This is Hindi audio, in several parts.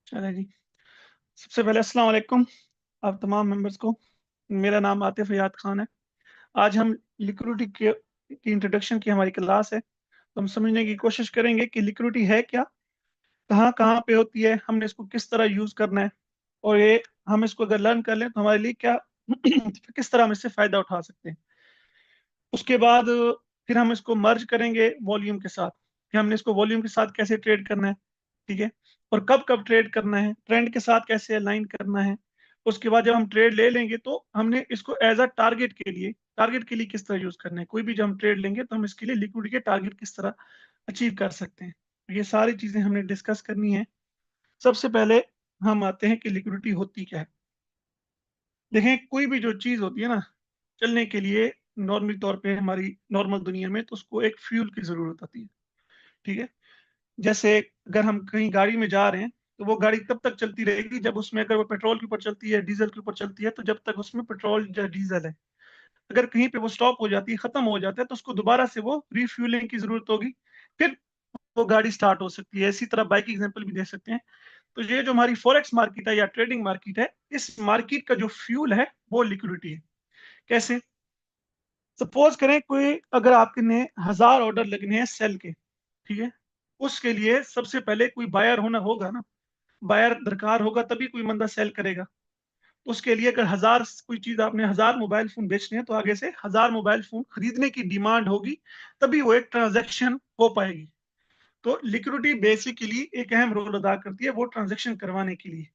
चले जी। सबसे पहले अस्सलाम वालेकुम आप तमाम मेंबर्स को। मेरा नाम आतिफ याद खान है। आज हम लिक्विडिटी की इंट्रोडक्शन की हमारी क्लास है, तो हम समझने की कोशिश करेंगे कि लिक्विडिटी है क्या, कहाँ कहाँ पे होती है, हमने इसको किस तरह यूज करना है, और ये हम इसको अगर लर्न कर लें तो हमारे लिए क्या किस तरह हम इससे फायदा उठा सकते हैं। उसके बाद फिर हम इसको मर्ज करेंगे वॉल्यूम के साथ कि हमने इसको वॉल्यूम के साथ कैसे ट्रेड करना है, ठीक है, और कब कब ट्रेड करना है, ट्रेंड के साथ कैसे अलाइन करना है। उसके बाद जब हम ट्रेड ले लेंगे तो हमने इसको एज अ टारगेट के लिए किस तरह यूज करना है। कोई भी जब हम ट्रेड लेंगे तो हम इसके लिए लिक्विडिटी के टारगेट किस तरह अचीव कर सकते हैं, ये सारी चीजें हमने डिस्कस करनी है। सबसे पहले हम आते हैं कि लिक्विडिटी होती क्या है। देखें, कोई भी जो चीज होती है ना, चलने के लिए नॉर्मली तौर पे हमारी नॉर्मल दुनिया में तो उसको एक फ्यूल की जरूरत होती है, ठीक है। जैसे अगर हम कहीं गाड़ी में जा रहे हैं तो वो गाड़ी तब तक चलती रहेगी जब उसमें, अगर वो पेट्रोल के ऊपर चलती है, डीजल के ऊपर चलती है, तो जब तक उसमें पेट्रोल या डीजल है। अगर कहीं पे वो स्टॉप हो जाती है, खत्म हो जाता है, तो उसको दोबारा से वो रिफ्यूलिंग की जरूरत होगी, फिर वो गाड़ी स्टार्ट हो सकती है। इसी तरह बाइक एग्जांपल भी दे सकते हैं। तो ये जो हमारी फॉरेक्स मार्केट है या ट्रेडिंग मार्केट है, इस मार्केट का जो फ्यूल है वो लिक्विडिटी है। कैसे? सपोज करें कोई, अगर आपके ने 1000 ऑर्डर लगने हैं सेल के, ठीक है, उसके लिए सबसे पहले कोई बायर होना होगा ना, बायर दरकार होगा तभी कोई बंदा सेल करेगा। उसके लिए अगर 1000 कोई चीज, आपने 1000 मोबाइल फोन बेचने हैं, तो आगे से 1000 मोबाइल फोन खरीदने की डिमांड होगी, तभी वो एक ट्रांजैक्शन हो पाएगी। तो लिक्विडिटी बेसिकली एक अहम रोल अदा करती है वो ट्रांजैक्शन करवाने के लिए।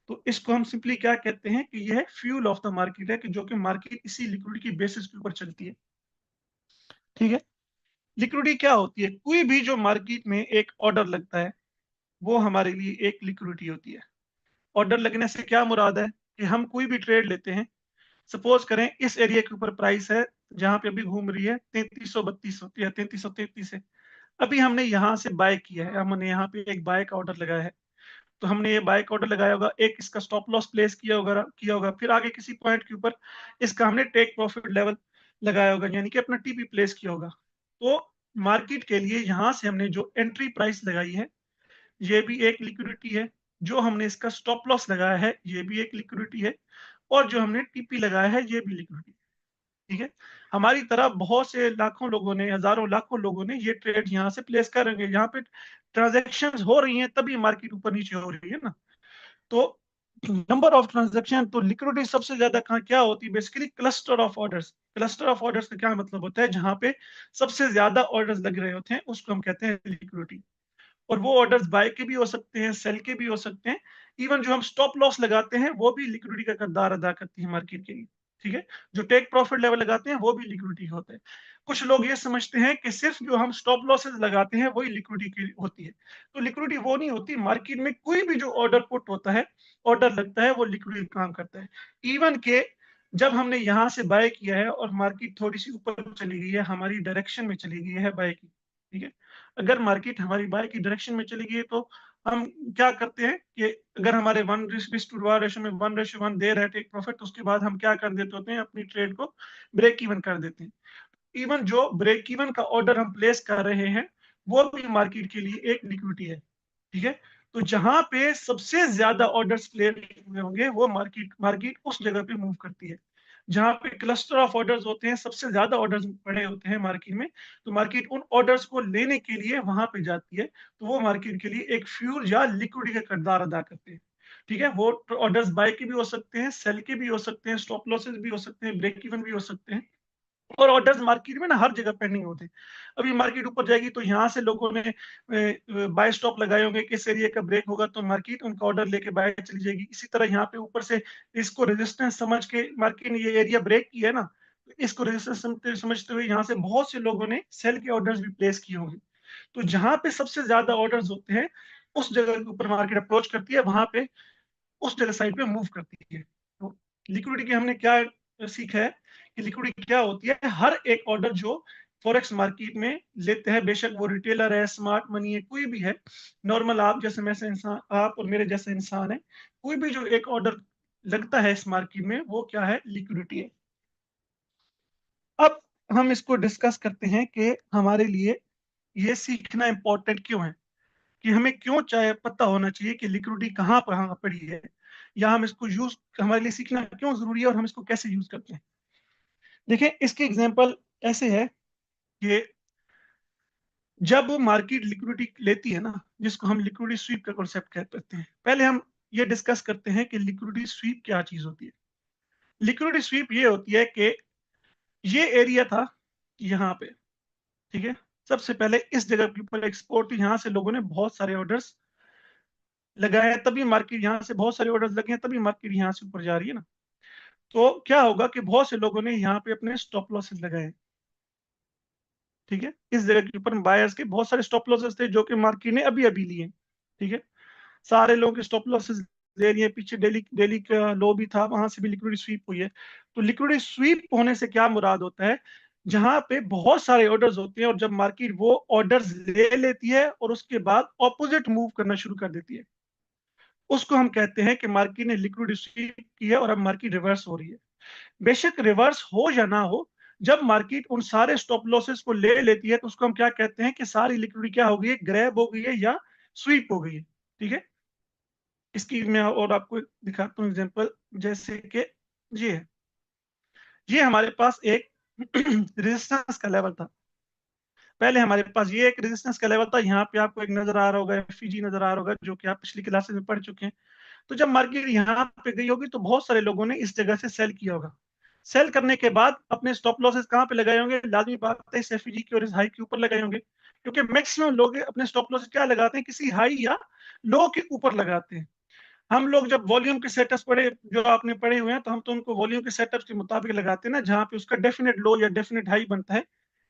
तो इसको हम सिंपली क्या कहते हैं कि यह फ्यूल ऑफ द मार्केट है, कि जो कि मार्केट इसी लिक्विडिटी की बेसिस के ऊपर चलती है, ठीक है। लिक्विडिटी क्या होती है? कोई भी जो मार्केट में एक ऑर्डर लगता है, वो हमारे लिए एक लिक्विडिटी होती है। ऑर्डर लगने से क्या मुराद है कि हम कोई भी ट्रेड लेते हैं। सपोज करें इस एरिया के ऊपर प्राइस है, जहां पे अभी घूम रही है 3332 या 3333 है। अभी हमने यहाँ से बाय किया है, हमने यहाँ पे एक बाय का ऑर्डर लगाया है। तो हमने ये बाय का ऑर्डर लगाया होगा, एक इसका स्टॉप लॉस प्लेस किया होगा, फिर आगे किसी पॉइंट के ऊपर इसका हमने टेक प्रॉफिट लेवल लगाया होगा, यानी कि अपना टीपी प्लेस किया होगा। तो मार्केट के लिए यहाँ से हमने जो एंट्री प्राइस लगाई है, ये भी एक लिक्विडिटी है। जो हमने इसका स्टॉप लॉस लगाया है, ये भी एक लिक्विडिटी है। और जो हमने टीपी लगाया है, ये भी लिक्विडिटी, ठीक है। हमारी तरह बहुत से लाखों लोगों ने, हजारों लाखों लोगों ने ये ट्रेड यहाँ से प्लेस करेंगे, यहाँ पे ट्रांजेक्शन हो रही हैं तभी मार्केट ऊपर नीचे हो रही है ना। तो नंबर ऑफ ट्रांजेक्शन, तो लिक्विडिटी सबसे ज्यादा कहाँ क्या होती है? Basically cluster of orders. Cluster of orders का क्या मतलब होता है? जहाँ पे सबसे ज्यादा ऑर्डर्स लग रहे होते हैं, उसको हम कहते हैं लिक्विडिटी। और वो ऑर्डर्स बाय के भी हो सकते हैं, सेल के भी हो सकते हैं। इवन जो हम स्टॉप लॉस लगाते हैं, वो भी लिक्विडिटी का किरदार अदा करती है मार्केट के लिए, ठीक है। जो टेक प्रॉफिट लेवल लगाते हैं, वो भी लिक्विडिटी होता है। कुछ लोग ये समझते हैं कि सिर्फ जो हम स्टॉप लॉसेस लगाते हैं वही लिक्विडिटी की होती है। तो लिक्विडिटी वो नहीं होती। मार्केट में कोई भी जो ऑर्डर पुट होता है, ऑर्डर लगता है, वो लिक्विडिटी काम करता है। इवन के जब हमने यहाँ से बाय किया है और मार्केट थोड़ी सी ऊपर चली गई है, हमारी डायरेक्शन में चली गई है बाय की, ठीक है। अगर मार्केट हमारी बाय की डायरेक्शन में चली गई है, तो हम क्या करते हैं कि अगर हमारे 1:1 रेशो में 1:1 दे रहे टेक प्रॉफिट, उसके बाद हम क्या कर देते होते हैं, अपनी ट्रेड को ब्रेक इवन कर देते हैं। इवन जो ब्रेक इवन का ऑर्डर हम प्लेस कर रहे हैं, वो भी मार्केट के लिए एक लिक्विडिटी है, ठीक है। तो जहां पे सबसे ज्यादा ऑर्डर्स प्लेस हुए होंगे, वो मार्केट मार्केट उस जगह पे मूव करती है। जहां पे क्लस्टर ऑफ ऑर्डर्स होते हैं, सबसे ज्यादा ऑर्डर्स पड़े होते हैं मार्केट में, तो मार्केट उन ऑर्डर्स को लेने के लिए वहां पे जाती है। तो वो मार्केट के लिए एक फ्यूल या लिक्विडिटी का किरदार अदा करते हैं, ठीक है। वो ऑर्डर्स बाय के भी हो सकते हैं, सेल के भी हो सकते हैं, स्टॉप लॉसेस भी हो सकते हैं, ब्रेक इवन भी हो सकते हैं। और ऑर्डर्स मार्केट में ना हर जगह पेंडिंग होते हैं। अभी मार्केट ऊपर जाएगी तो यहाँ से लोगों ने बाय स्टॉप लगाए होंगे, किस एरिया का ब्रेक होगा तो मार्केट उनका ऑर्डर लेके बाय चली जाएगी। इसी तरह यहाँ पे ऊपर से इसको रेजिस्टेंस समझ के मार्केट ने ये एरिया ब्रेक किया है ना, तो इसको रेजिस्टेंस समझते हुए यहाँ से बहुत से लोगों ने सेल के ऑर्डर्स भी प्लेस किए होंगे। तो जहां पे सबसे ज्यादा ऑर्डर्स होते हैं, उस जगह के ऊपर मार्केट अप्रोच करती है, वहां पे उस जगह साइड पे मूव करती है। तो लिक्विडिटी के हमने क्या सीखा है कि लिक्विडिटी क्या होती है? हर एक ऑर्डर जो फॉरेक्स मार्केट में लेते हैं, बेशक वो रिटेलर है, स्मार्ट मनी है, कोई भी है, नॉर्मल आप जैसे मैं से इंसान, आप और मेरे जैसे इंसान है, कोई भी जो एक ऑर्डर लगता है इस मार्केट में, वो क्या है? लिक्विडिटी है। अब हम इसको डिस्कस करते हैं कि हमारे लिए ये सीखना इंपॉर्टेंट क्यों है। कि हमें क्यों चाहे पता होना चाहिए कि लिक्विडिटी कहाँ कहाँ पड़ी है, या हम इसको यूज हमारे लिए सीखना क्यों जरूरी है और हम इसको कैसे यूज करते हैं। देखें, इसके एग्जांपल ऐसे है कि जब मार्केट लिक्विडिटी लेती है ना, जिसको हम लिक्विडिटी स्वीप का कॉन्सेप्ट कहते हैं, पहले हम ये डिस्कस करते हैं कि लिक्विडिटी स्वीप क्या चीज होती है। लिक्विडिटी स्वीप ये होती है कि ये एरिया था यहाँ पे, ठीक है, सबसे पहले इस जगह के ऊपर एक्सपोर्ट, यहाँ से लोगों ने बहुत सारे ऑर्डर्स लगाए हैं, तभी मार्केट यहाँ से बहुत सारे ऑर्डर्स लगे हैं, तभी मार्केट यहाँ से ऊपर जा रही है ना। तो क्या होगा कि बहुत से लोगों ने यहाँ पे अपने स्टॉप लॉसेस लगाए, ठीक है, इस जगह के ऊपर बायर्स के बहुत सारे स्टॉप लॉसेस थे जो कि मार्केट ने अभी अभी लिए, ठीक है। सारे लोगों के स्टॉप लॉसेस ले लिए, पीछे डेली डेली का लो भी था, वहां से भी लिक्विडिटी स्वीप हुई है। तो लिक्विडिटी स्वीप होने से क्या मुराद होता है, जहां पे बहुत सारे ऑर्डर्स होते हैं और जब मार्केट वो ऑर्डर्स ले लेती है और उसके बाद ऑपोजिट मूव करना शुरू कर देती है, उसको हम कहते हैं कि मार्केट ने लिक्विडिटी स्वीप की है और अब मार्केट रिवर्स हो रही है। बेशक रिवर्स हो या ना हो, जब मार्केट उन सारे स्टॉप लॉसेस को ले लेती है तो उसको हम क्या कहते हैं कि सारी लिक्विडिटी क्या हो गई है, ग्रैब हो गई है या स्वीप हो गई है, ठीक है। इसकी मैं और आपको दिखाता हूँ एग्जांपल, जैसे कि ये है, ये हमारे पास एक रेजिस्टेंस का लेवल था। पहले हमारे पास ये एक रेजिस्टेंस का लेवल था, यहाँ पे आपको एक नजर आ रहा होगा, एफईजी नजर आ रहा होगा, जो कि आप पिछली क्लासेस में पढ़ चुके हैं। तो जब मार्केट यहाँ पे गई होगी तो बहुत सारे लोगों ने इस जगह से सेल किया होगा। सेल करने के बाद अपने स्टॉप लॉसेस कहाँ पे लगाए होंगे, लाजमी बात है इस एफईजी की और इस हाई के ऊपर लगाए होंगे, क्योंकि मैक्सिमम लोग अपने स्टॉप लॉसेस क्या लगाते हैं, किसी हाई या लो के ऊपर लगाते हैं। हम लोग जब वॉल्यूम के सेटअप्स पढ़े, जो आपने पढ़े हुए हैं, तो हम तो उनको वॉल्यूम के सेटअप्स के मुताबिक लगाते हैं ना, जहाँ पे उसका डेफिनेट लो या डेफिनेट हाई बनता है।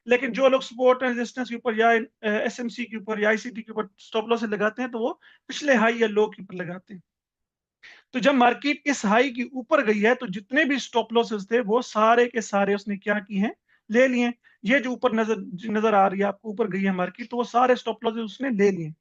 लेकिन जो लोग सपोर्ट एंड रेजिस्टेंस के ऊपर या एसएमसी के ऊपर या आईसीटी के ऊपर स्टॉप लॉस लगाते हैं, तो वो पिछले हाई या लो के ऊपर लगाते हैं। तो जब मार्केट इस हाई की ऊपर गई है तो जितने भी स्टॉप लॉसेस थे वो सारे के सारे उसने क्या किए हैं, ले लिए। ये जो ऊपर नजर नजर आ रही है आपको, ऊपर गई है मार्केट, तो वो सारे स्टॉप लॉसेस उसने ले लिए।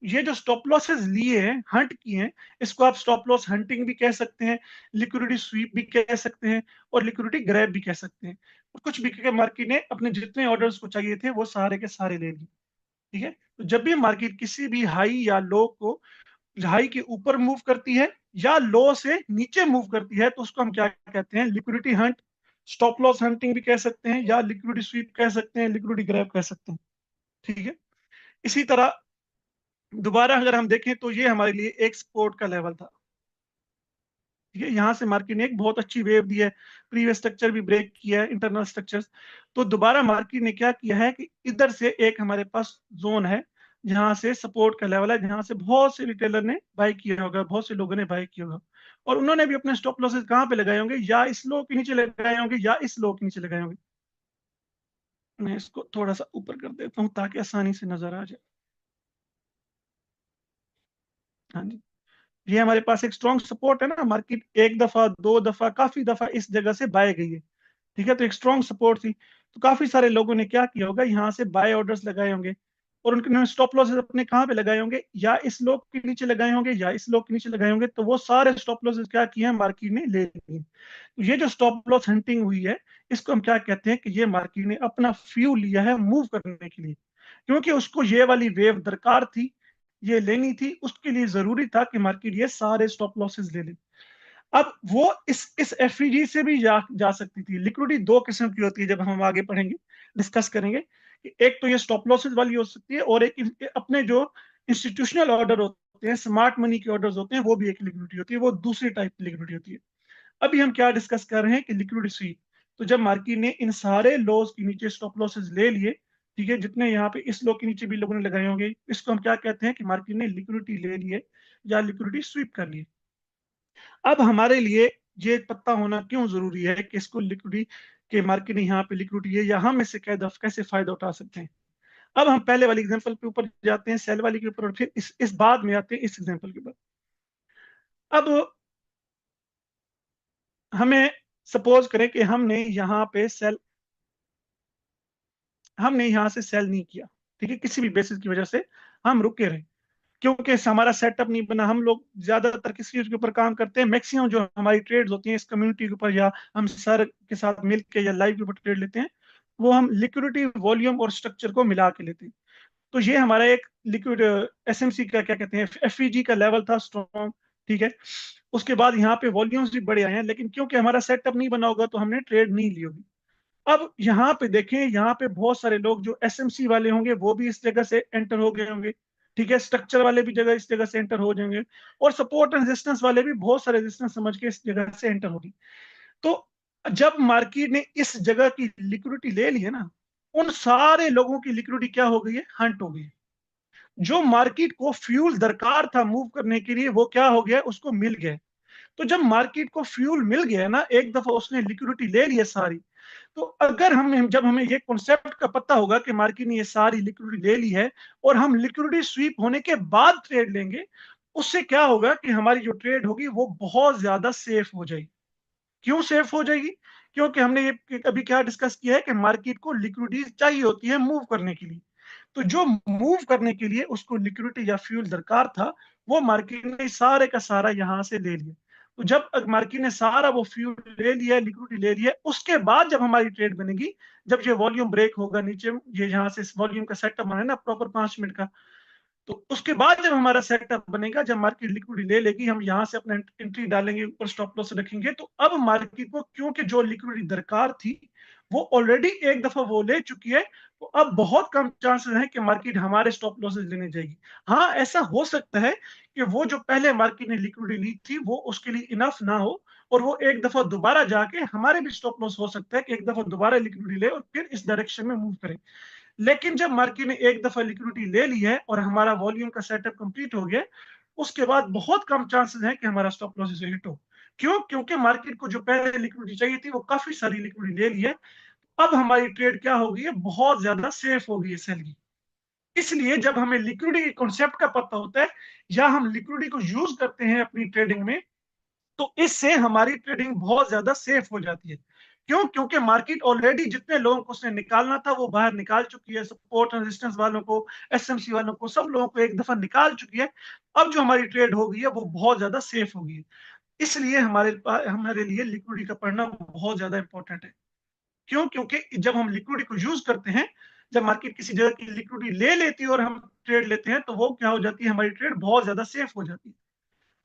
ये जो स्टॉप लॉसेस लिए हैं, हंट किए हैं, इसको आप स्टॉप लॉस हंटिंग भी कह सकते हैं, लिक्विडिटी स्वीप भी कह सकते हैं, और लिक्विडिटी ग्रैब भी कह सकते हैं। और कुछ भी करके मार्केट ने अपने जितने ऑर्डर्स को चाहिए थे वो सारे के सारे ले लिए, ठीक है। तो जब भी मार्केट किसी भी हाई या लो को, हाई के ऊपर मूव करती है या लो से नीचे मूव करती है, तो उसको हम क्या कहते हैं, liquidity Hunt, stop loss hunting भी कह सकते हैं, या लिक्विडिटी स्वीप कह सकते हैं, लिक्विडिटी ग्रैब कह सकते हैं, ठीक है। इसी तरह दोबारा अगर हम देखें तो ये हमारे लिए एक सपोर्ट का लेवल था, ठीक है। यहाँ से मार्केट ने एक बहुत अच्छी वेव दी है, प्रीवियस स्ट्रक्चर भी ब्रेक किया है, इंटरनल स्ट्रक्चर्स। तो दोबारा मार्केट ने क्या किया है कि इधर से एक हमारे पास जोन है, जहां से सपोर्ट का लेवल है, जहां से बहुत से रिटेलर ने बाय किया होगा, बहुत से लोगों ने बाय किया होगा, और उन्होंने भी अपने स्टॉप लॉसेस कहाँ पे लगाए होंगे, या इस लो के नीचे लगाए होंगे या इस लो के नीचे लगाए होंगे। मैं इसको थोड़ा सा ऊपर कर देता हूँ ताकि आसानी से नजर आ जाए। हाँ जी, ये हमारे पास एक स्ट्रॉन्ग सपोर्ट है ना, मार्केट एक दफा दो दफा काफी दफा इस जगह से बाय गई है, ठीक है। तो एक स्ट्रॉन्ग सपोर्ट थी, तो काफी सारे लोगों ने क्या किया होगा, यहाँ से बाय ऑर्डर्स लगाए होंगे, और उनके स्टॉप लॉसेस अपने कहाँ पे लगाए होंगे, या इस लो के नीचे लगाए होंगे या इस लो के नीचे लगाए होंगे। तो वो सारे स्टॉप लॉसेस क्या किए हैं, मार्केट ने ले लिए। तो ये जो स्टॉप लॉस हंटिंग हुई है, इसको हम क्या कहते हैं कि ये मार्केट ने अपना फ्यूल लिया है मूव करने के लिए, क्योंकि उसको ये वाली वेव दरकार थी, ये लेनी थी, उसके लिए जरूरी था कि मार्केट ये सारे स्टॉप लॉसेस ले ले। अब वो इस एफईजी से भी जा सकती थी। लिक्विडिटी दो किस्म की होती है, जब हम आगे पढ़ेंगे, डिस्कस करेंगे कि एक तो ये स्टॉप लॉसेस वाली हो सकती है, और एक अपने जो इंस्टीट्यूशनल ऑर्डर होते हैं, स्मार्ट मनी के ऑर्डर्स होते हैं, वो भी एक लिक्विडिटी होती है, वो दूसरी टाइप की लिक्विडिटी होती है। अभी हम क्या डिस्कस कर रहे हैं कि लिक्विडिटी स्वीप। तो जब मार्केट ने इन सारे लॉस के नीचे स्टॉप लॉसेस ले लिए, ठीक है, जितने यहाँ पे इस लो के नीचे भी लोगों ने लगाए होंगे, इसको हम क्या कहते हैं कि मार्केट ने लिक्विडिटी ले लिए या लिक्विडिटी स्वीप कर ली। अब हमारे लिए ये पता होना क्यों जरूरी है कि इसको लिक्विडिटी के मार्केट ने यहाँ पे लिक्विडिटी है, या हम इससे कैसे फायदा उठा सकते हैं। अब हम पहले वाली एग्जांपल के ऊपर जाते हैं, सेल वाली के ऊपर, और फिर इस बाद में आते हैं इस एग्जांपल के ऊपर। अब हमें सपोज करें कि हमने यहाँ से सेल नहीं किया, ठीक है, किसी भी बेसिस की वजह से हम रुके रहे, क्योंकि हमारा सेटअप नहीं बना। हम लोग ज्यादातर किस चीज के ऊपर काम करते हैं, मैक्सिमम जो हमारी ट्रेड्स होती हैं इस कम्युनिटी के ऊपर, या हम सर के साथ मिलकर या लाइव के ऊपर ट्रेड लेते हैं, वो हम लिक्विडिटी, वॉल्यूम और स्ट्रक्चर को मिला के लेते हैं। तो ये हमारा एक लिक्विड एसएमसी का क्या कहते हैं, एफईजी का लेवल था स्ट्रॉन्ग। ठीक है, उसके बाद यहाँ पे वॉल्यूम्स भी बड़े आए हैं, लेकिन क्योंकि हमारा सेटअप नहीं बना होगा तो हमने ट्रेड नहीं ली होगी। अब यहाँ पे देखें, यहाँ पे बहुत सारे लोग जो एसएमसी वाले होंगे वो भी इस जगह से एंटर हो गए होंगे। ठीक है, स्ट्रक्चर वाले भी जगह इस जगह से एंटर हो जाएंगे, और सपोर्ट एंड रेजिस्टेंस वाले भी बहुत सारे रेजिस्टेंस समझ के इस जगह से एंटर होगी। तो जब मार्केट ने इस जगह की लिक्विडिटी ले ली है ना, उन सारे लोगों की लिक्विडिटी क्या हो गई है, हंट हो गई है। जो मार्केट को फ्यूल दरकार था मूव करने के लिए वो क्या हो गया, उसको मिल गया। तो जब मार्केट को फ्यूल मिल गया ना, एक दफा उसने लिक्विडिटी ले ली है सारी, तो अगर हम जब हमें ये कॉन्सेप्ट का पता होगा कि मार्केट ने ये सारी लिक्विडिटी ले ली है और हम लिक्विडिटी स्वीप होने के बाद ट्रेड लेंगे, उससे क्या होगा कि हमारी जो ट्रेड होगी वो बहुत ज्यादा सेफ हो जाएगी। क्यों सेफ हो जाएगी? क्योंकि हमने ये अभी क्या डिस्कस किया है कि मार्केट को लिक्विडिटी चाहिए होती है मूव करने के लिए। तो जो मूव करने के लिए उसको लिक्विडिटी या फ्यूल दरकार था, वो मार्केट ने सारे का सारा यहां से ले लिया। तो जब मार्केट ने सारा वो फ्यूल ले लिया, लिक्विडिटी ले लिया, उसके बाद जब हमारी ट्रेड बनेगी, जब ये वॉल्यूम ब्रेक होगा नीचे, ये यहाँ से वॉल्यूम का सेटअप बना है ना प्रॉपर 5 मिनट का, तो उसके बाद जब हमारा सेटअप बनेगा, जब मार्केट लिक्विडिटी ले लेगी, हम यहाँ से अपना एंट्री डालेंगे, ऊपर स्टॉप लॉस रखेंगे, तो अब मार्केट को क्योंकि जो लिक्विडिटी दरकार थी वो ऑलरेडी एक दफा वो ले चुकी है, तो अब बहुत कम चांसेस हैं कि मार्केट हमारे स्टॉप लॉसेस लेने जाएगी। हाँ, ऐसा हो सकता है कि वो जो पहले मार्केट ने लिक्विडिटी ली थी वो उसके लिए इनफ ना हो, और वो एक दफा दोबारा जाके हमारे भी स्टॉप लॉस हो सकता है कि एक दफा दोबारा लिक्विडिटी ले और फिर इस डायरेक्शन में मूव करे। लेकिन जब मार्केट ने एक दफा लिक्विडिटी ले ली है और हमारा वॉल्यूम का सेटअप कंप्लीट हो गया, उसके बाद बहुत कम चांसेस है कि हमारा स्टॉप लॉस से हिट हो। क्यों? क्योंकि मार्केट को जो पहले लिक्विडिटी चाहिए थी वो काफी सारी लिक्विडिटी ले ली है। अब हमारी ट्रेड क्या हो गई है, बहुत ज्यादा सेफ हो गई है सेल की। इसलिए जब हमें लिक्विडिटी के कॉन्सेप्ट का पता होता है या हम लिक्विडिटी को यूज करते हैं अपनी ट्रेडिंग में, तो इससे हमारी ट्रेडिंग बहुत ज्यादा सेफ हो जाती है। क्यों? क्योंकि मार्केट ऑलरेडी जितने लोगों को उसने निकालना था वो बाहर निकाल चुकी है, सपोर्ट रेजिस्टेंस वालों को, एसएमसी वालों को, सब लोगों को एक दफा निकाल चुकी है। अब जो हमारी ट्रेड हो गई है वो बहुत ज्यादा सेफ हो गई है। इसलिए हमारे लिए लिक्विडिटी का पढ़ना बहुत ज्यादा इंपॉर्टेंट है। क्यों? क्योंकि जब हम लिक्विडिटी को यूज करते हैं, जब मार्केट किसी जगह की लिक्विडिटी ले लेती है और हम ट्रेड लेते हैं, तो वो क्या हो जाती है, हमारी ट्रेड बहुत ज्यादा सेफ हो जाती है।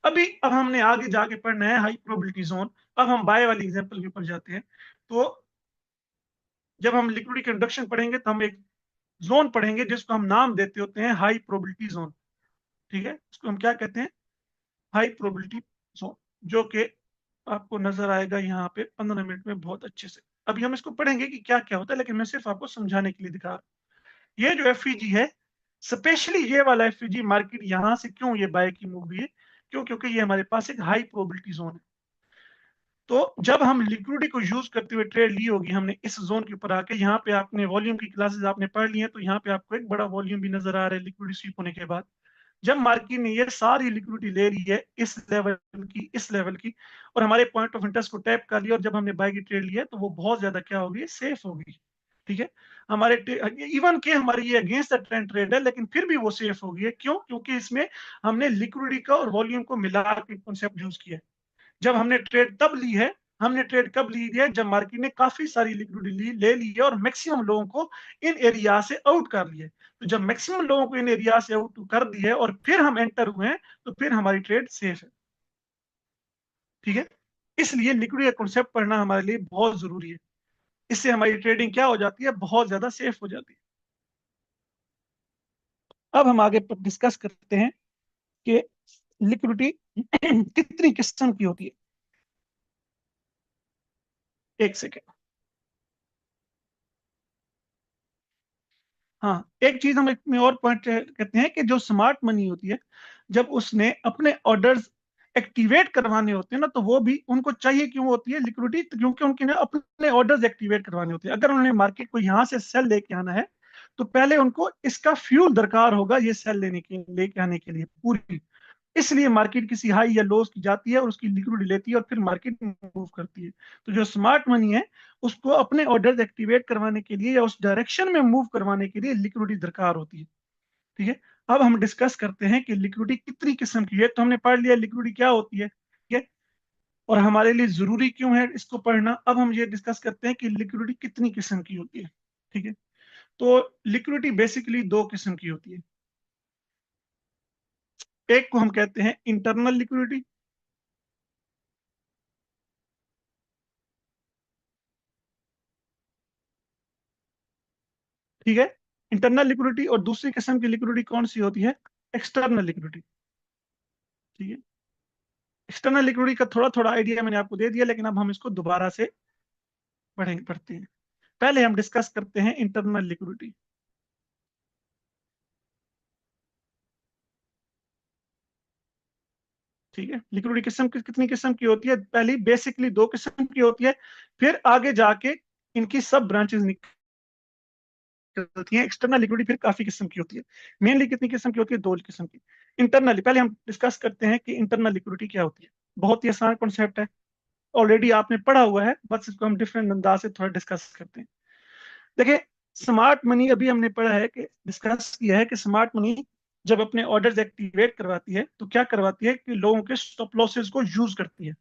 अब हमने आगे जाके पढ़ना है हाई प्रोबेबिलिटी जोन। अब हम बाय वाली एग्जांपल के ऊपर जाते हैं। तो जब हम लिक्विडिटी के इंट्रोडक्शन पढ़ेंगे तो हम एक जोन पढ़ेंगे जिसको हम नाम देते होते हैं हाई प्रोबेबिलिटी जोन। ठीक है, इसको हम क्या कहते हैं, हाई प्रोबेबिलिटी जोन, जो कि आपको नजर आएगा यहाँ पे 15 मिनट में बहुत अच्छे से। अभी हम इसको पढ़ेंगे कि क्या क्या होता है, लेकिन मैं सिर्फ आपको समझाने के लिए दिखा रहा हूँ। ये जो एफईजी है, स्पेशली ये वाला एफईजी, मार्केट यहाँ से क्यों ये बाय की मूव हुई है, क्यों? क्योंकि ये हमारे पास एक हाई प्रोबेबिलिटी जोन है। तो जब हम लिक्विडिटी को यूज करते हुए ट्रेड ली होगी हमने इस जोन के ऊपर आके, यहाँ पे आपने वॉल्यूम की क्लासेस आपने पढ़ ली है, तो यहाँ पे आपको एक बड़ा वॉल्यूम भी नजर आ रहा है लिक्विडिटी स्वीप होने के बाद। जब मार्केट ने ये सारी लिक्विडिटी ले ली है इस लेवल की, इस लेवल की, और हमारे पॉइंट ऑफ इंटरेस्ट को टैप कर लिया, और जब हमने बाय की ट्रेड लिया तो वो बहुत ज्यादा क्या होगी, सेफ होगी। ठीक है, हमारे इवन के हमारी ये अगेंस्ट द ट्रेंड ट्रेड है, लेकिन फिर भी वो सेफ होगी है। क्यों? क्योंकि इसमें हमने लिक्विडिटी का और वॉल्यूम को मिला के कॉन्सेप्ट यूज किया है। जब हमने ट्रेड तब ली है, हमने ट्रेड कब ली है, जब मार्केट ने काफी सारी लिक्विडिटी ले ली है और मैक्सिमम लोगों को इन एरिया से आउट कर लिया है। तो जब मैक्सिमम लोगों को इन एरिया से आउट कर दिया है और फिर हम एंटर हुए हैं, तो फिर हमारी ट्रेड सेफ है। ठीक है, इसलिए लिक्विडिटी का कॉन्सेप्ट पढ़ना हमारे लिए बहुत जरूरी है। इससे हमारी ट्रेडिंग क्या हो जाती है, बहुत ज्यादा सेफ हो जाती है। अब हम आगे डिस्कस करते हैं कि लिक्विडिटी कितनी किस्म की होती है। एक सेकेंड। हाँ, एक चीज हम इसमें और पॉइंट कहते हैं कि जो स्मार्ट मनी होती है, जब उसने अपने ऑर्डर्स एक्टिवेट करवाने होते हैं ना, तो वो भी उनको चाहिए क्यों होती है लिक्विडिटी, तो क्योंकि उनके ना अपने ऑर्डर्स एक्टिवेट करवाने होते हैं। अगर उन्होंने मार्केट को यहाँ से सेल लेके आना है, तो पहले उनको इसका फ्यूल दरकार होगा ये सेल लेके आने के लिए पूरी। इसलिए मार्केट किसी हाई या लोस की जाती है और उसकी लिक्विडिटी लेती है और फिर मार्केट मूव करती है। तो जो स्मार्ट मनी है, उसको अपने ऑर्डर्स एक्टिवेट करवाने के लिए या उस डायरेक्शन में मूव करवाने के लिए लिक्विडिटी दरकार होती है। ठीक है, अब हम डिस्कस करते हैं कि लिक्विडिटी कितनी किस्म की है। तो हमने पढ़ लिया लिक्विडिटी क्या होती है, ठीक है, और हमारे लिए जरूरी क्यों है इसको पढ़ना। अब हम ये डिस्कस करते हैं कि लिक्विडिटी कितनी किस्म की होती है। ठीक है, तो लिक्विडिटी बेसिकली दो किस्म की होती है। एक को हम कहते हैं इंटरनल लिक्विडिटी, ठीक है। इंटरनल लिक्विडिटी, और दूसरी किस्म की लिक्विडिटी कौन सी होती है? एक्सटर्नल लिक्विडिटी, ठीक है। एक्सटर्नल लिक्विडिटी का थोड़ा थोड़ा आइडिया मैंने आपको दे दिया, लेकिन अब हम इसको दोबारा से पढ़ते हैं। पहले हम डिस्कस करते हैं इंटरनल लिक्विडिटी, ठीक है। लिक्विडिटी कितनी किस्म की होती है? पहली बेसिकली दो किस्म की होती है, फिर आगे जाके इनकी सब ब्रांचेस निकलती हैं। एक्सटर्नल लिक्विडिटी फिर काफी किस्म की होती है। मेनली कितनी किस्म की होती है? दो किस्म की। इंटरनली पहले हम डिस्कस करते हैं कि इंटरनल लिक्विडिटी क्या होती है। बहुत ही आसान कॉन्सेप्ट है, ऑलरेडी आपने पढ़ा हुआ है, बस इसको हम डिफरेंट अंदाज से थोड़ा डिस्कस करते हैं। देखिए, स्मार्ट मनी अभी हमने पढ़ा है कि डिस्कस किया है कि स्मार्ट मनी जब अपने ऑर्डर्स एक्टिवेट करवाती है तो क्या करवाती है कि लोगों के स्टॉप लॉसेस को यूज करती है,